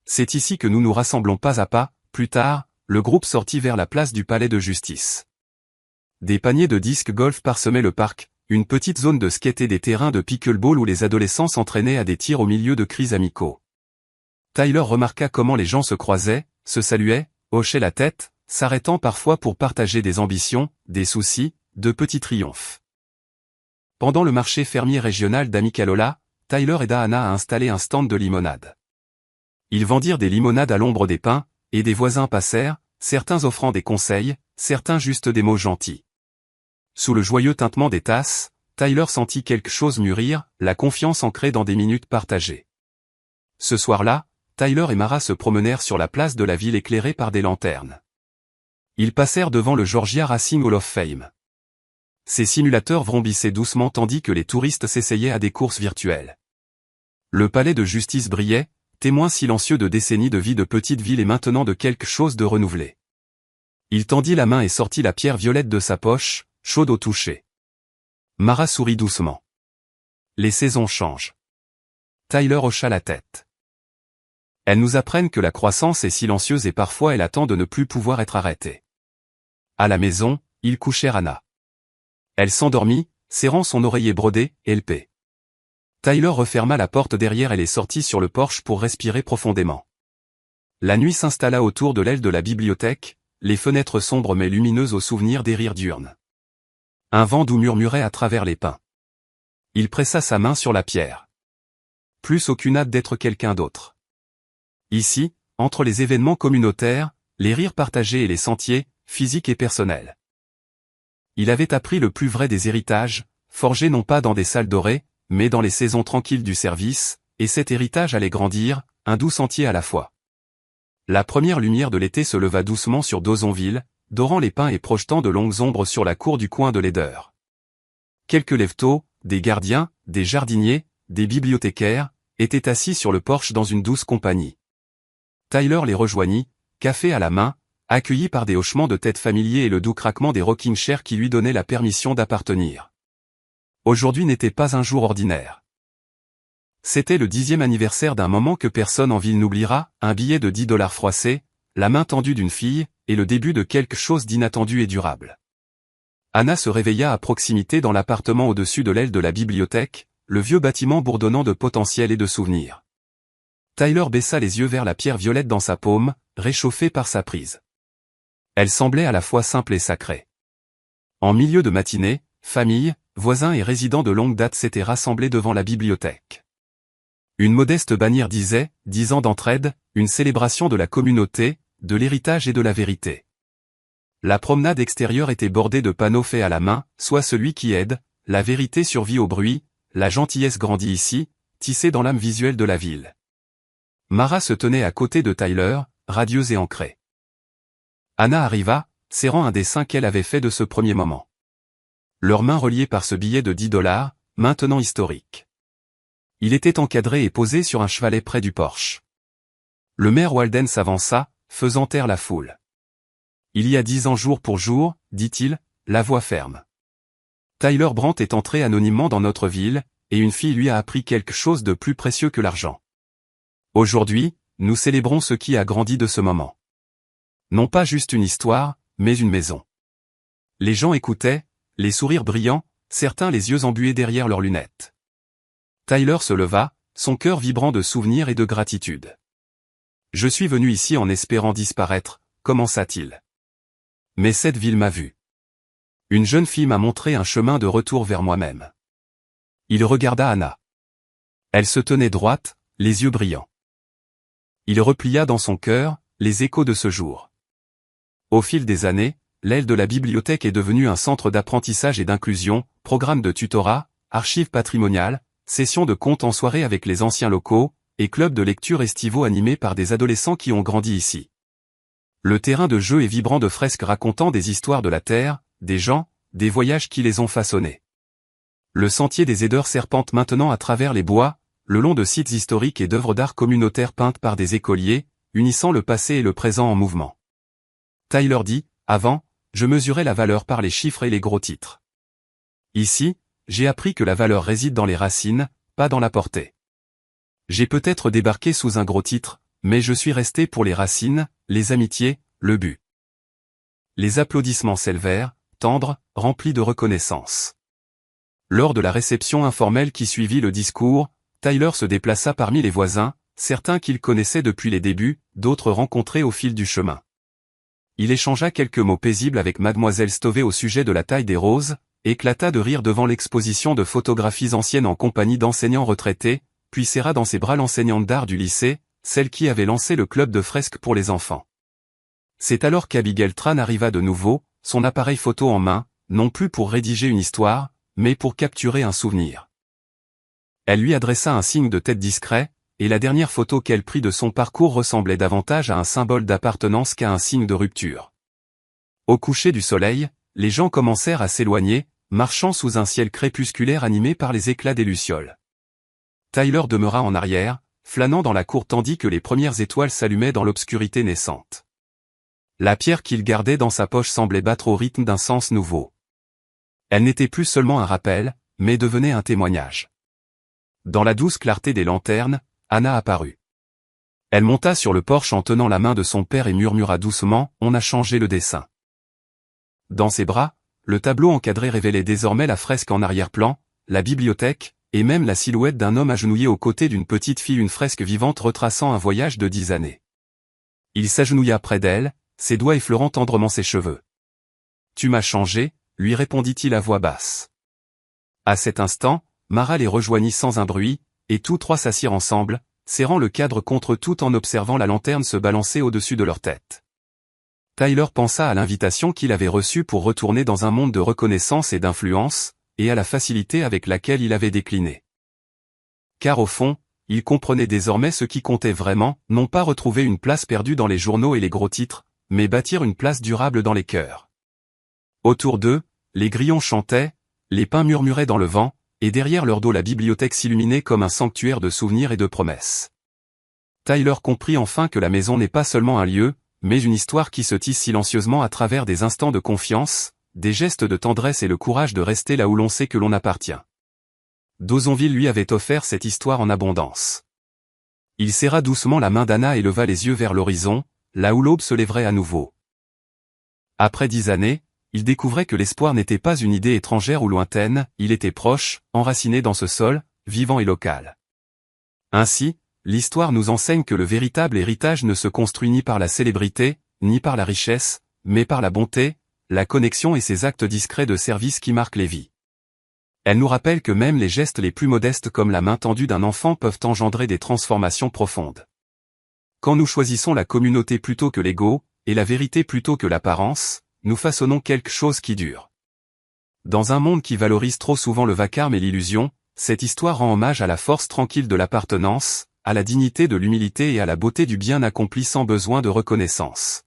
C'est ici que nous nous rassemblons pas à pas. Plus tard, le groupe sortit vers la place du Palais de Justice. Des paniers de disques golf parsemaient le parc, une petite zone de skate et des terrains de pickleball où les adolescents s'entraînaient à des tirs au milieu de cris amicaux. Tyler remarqua comment les gens se croisaient, se saluaient, hochaient la tête, s'arrêtant parfois pour partager des ambitions, des soucis, de petits triomphes. Pendant le marché fermier régional d'Amicalola, Tyler aida Anna à installer un stand de limonade. Ils vendirent des limonades à l'ombre des pins, et des voisins passèrent, certains offrant des conseils, certains juste des mots gentils. Sous le joyeux tintement des tasses, Tyler sentit quelque chose mûrir, la confiance ancrée dans des minutes partagées. Ce soir-là, Tyler et Mara se promenèrent sur la place de la ville éclairée par des lanternes. Ils passèrent devant le Georgia Racing Hall of Fame. Ces simulateurs vrombissaient doucement tandis que les touristes s'essayaient à des courses virtuelles. Le palais de justice brillait, témoin silencieux de décennies de vie de petite ville et maintenant de quelque chose de renouvelé. Il tendit la main et sortit la pierre violette de sa poche, chaude au toucher. Mara sourit doucement. Les saisons changent. Tyler hocha la tête. Elles nous apprennent que la croissance est silencieuse et parfois elle attend de ne plus pouvoir être arrêtée. À la maison, ils couchèrent Anna. Elle s'endormit, serrant son oreiller brodé, LP. Tyler referma la porte derrière elle et sortit sur le porche pour respirer profondément. La nuit s'installa autour de l'aile de la bibliothèque, les fenêtres sombres mais lumineuses au souvenir des rires diurnes. Un vent doux murmurait à travers les pins. Il pressa sa main sur la pierre. Plus aucune hâte d'être quelqu'un d'autre. Ici, entre les événements communautaires, les rires partagés et les sentiers, physiques et personnels. Il avait appris le plus vrai des héritages, forgés non pas dans des salles dorées, mais dans les saisons tranquilles du service, et cet héritage allait grandir, un doux sentier à la fois. La première lumière de l'été se leva doucement sur Dawsonville, dorant les pins et projetant de longues ombres sur la cour du coin de laideur. Quelques lève-tôt, des gardiens, des jardiniers, des bibliothécaires, étaient assis sur le porche dans une douce compagnie. Tyler les rejoignit, café à la main, accueilli par des hochements de tête familiers et le doux craquement des rocking chairs qui lui donnaient la permission d'appartenir. Aujourd'hui n'était pas un jour ordinaire. C'était le 10e anniversaire d'un moment que personne en ville n'oubliera, un billet de $10 froissé, la main tendue d'une fille, et le début de quelque chose d'inattendu et durable. Anna se réveilla à proximité dans l'appartement au-dessus de l'aile de la bibliothèque, le vieux bâtiment bourdonnant de potentiel et de souvenirs. Tyler baissa les yeux vers la pierre violette dans sa paume, réchauffée par sa prise. Elle semblait à la fois simple et sacrée. En milieu de matinée, famille, voisins et résidents de longue date s'étaient rassemblés devant la bibliothèque. Une modeste bannière disait, 10 ans d'entraide, une célébration de la communauté, de l'héritage et de la vérité. La promenade extérieure était bordée de panneaux faits à la main, soit celui qui aide, la vérité survit au bruit, la gentillesse grandit ici, tissée dans l'âme visuelle de la ville. Mara se tenait à côté de Tyler, radieuse et ancrée. Anna arriva, serrant un dessin qu'elle avait fait de ce premier moment. Leurs mains reliées par ce billet de $10, maintenant historique. Il était encadré et posé sur un chevalet près du porche. Le maire Walden s'avança, faisant taire la foule. Il y a 10 ans jour pour jour, dit-il, la voix ferme. Tyler Brandt est entré anonymement dans notre ville, et une fille lui a appris quelque chose de plus précieux que l'argent. Aujourd'hui, nous célébrons ce qui a grandi de ce moment. Non pas juste une histoire, mais une maison. Les gens écoutaient, les sourires brillants, certains les yeux embués derrière leurs lunettes. Tyler se leva, son cœur vibrant de souvenirs et de gratitude. Je suis venu ici en espérant disparaître, commença-t-il. Mais cette ville m'a vu. Une jeune fille m'a montré un chemin de retour vers moi-même. Il regarda Anna. Elle se tenait droite, les yeux brillants. Il replia dans son cœur, les échos de ce jour. Au fil des années, l'aile de la bibliothèque est devenue un centre d'apprentissage et d'inclusion, programme de tutorat, archives patrimoniales, sessions de contes en soirée avec les anciens locaux, et clubs de lecture estivaux animés par des adolescents qui ont grandi ici. Le terrain de jeu est vibrant de fresques racontant des histoires de la terre, des gens, des voyages qui les ont façonnés. Le sentier des aideurs serpente maintenant à travers les bois, le long de sites historiques et d'œuvres d'art communautaires peintes par des écoliers, unissant le passé et le présent en mouvement. Tyler dit, avant, je mesurais la valeur par les chiffres et les gros titres. Ici, j'ai appris que la valeur réside dans les racines, pas dans la portée. J'ai peut-être débarqué sous un gros titre, mais je suis resté pour les racines, les amitiés, le but. Les applaudissements s'élevèrent, tendres, remplis de reconnaissance. Lors de la réception informelle qui suivit le discours, Tyler se déplaça parmi les voisins, certains qu'il connaissait depuis les débuts, d'autres rencontrés au fil du chemin. Il échangea quelques mots paisibles avec mademoiselle Stovey au sujet de la taille des roses, éclata de rire devant l'exposition de photographies anciennes en compagnie d'enseignants retraités, puis serra dans ses bras l'enseignante d'art du lycée, celle qui avait lancé le club de fresques pour les enfants. C'est alors qu'Abigail Tran arriva de nouveau, son appareil photo en main, non plus pour rédiger une histoire, mais pour capturer un souvenir. Elle lui adressa un signe de tête discret, et la dernière photo qu'elle prit de son parcours ressemblait davantage à un symbole d'appartenance qu'à un signe de rupture. Au coucher du soleil, les gens commencèrent à s'éloigner, marchant sous un ciel crépusculaire animé par les éclats des lucioles. Tyler demeura en arrière, flânant dans la cour tandis que les premières étoiles s'allumaient dans l'obscurité naissante. La pierre qu'il gardait dans sa poche semblait battre au rythme d'un sens nouveau. Elle n'était plus seulement un rappel, mais devenait un témoignage. Dans la douce clarté des lanternes, Anna apparut. Elle monta sur le porche en tenant la main de son père et murmura doucement, « On a changé le dessin. » Dans ses bras, le tableau encadré révélait désormais la fresque en arrière-plan, la bibliothèque, et même la silhouette d'un homme agenouillé aux côtés d'une petite fille, une fresque vivante retraçant un voyage de 10 années. Il s'agenouilla près d'elle, ses doigts effleurant tendrement ses cheveux. « Tu m'as changé », lui répondit-il à voix basse. À cet instant, Mara les rejoignit sans un bruit, et tous trois s'assirent ensemble, serrant le cadre contre eux tout en observant la lanterne se balancer au-dessus de leur tête. Tyler pensa à l'invitation qu'il avait reçue pour retourner dans un monde de reconnaissance et d'influence, et à la facilité avec laquelle il avait décliné. Car au fond, il comprenait désormais ce qui comptait vraiment, non pas retrouver une place perdue dans les journaux et les gros titres, mais bâtir une place durable dans les cœurs. Autour d'eux, les grillons chantaient, les pins murmuraient dans le vent, et derrière leur dos la bibliothèque s'illuminait comme un sanctuaire de souvenirs et de promesses. Tyler comprit enfin que la maison n'est pas seulement un lieu, mais une histoire qui se tisse silencieusement à travers des instants de confiance, des gestes de tendresse et le courage de rester là où l'on sait que l'on appartient. D'Haussonville lui avait offert cette histoire en abondance. Il serra doucement la main d'Anna et leva les yeux vers l'horizon, là où l'aube se lèverait à nouveau. Après 10 années, il découvrait que l'espoir n'était pas une idée étrangère ou lointaine, il était proche, enraciné dans ce sol, vivant et local. Ainsi, l'histoire nous enseigne que le véritable héritage ne se construit ni par la célébrité, ni par la richesse, mais par la bonté, la connexion et ces actes discrets de service qui marquent les vies. Elle nous rappelle que même les gestes les plus modestes comme la main tendue d'un enfant peuvent engendrer des transformations profondes. Quand nous choisissons la communauté plutôt que l'ego, et la vérité plutôt que l'apparence, nous façonnons quelque chose qui dure. Dans un monde qui valorise trop souvent le vacarme et l'illusion, cette histoire rend hommage à la force tranquille de l'appartenance, à la dignité de l'humilité et à la beauté du bien accompli sans besoin de reconnaissance.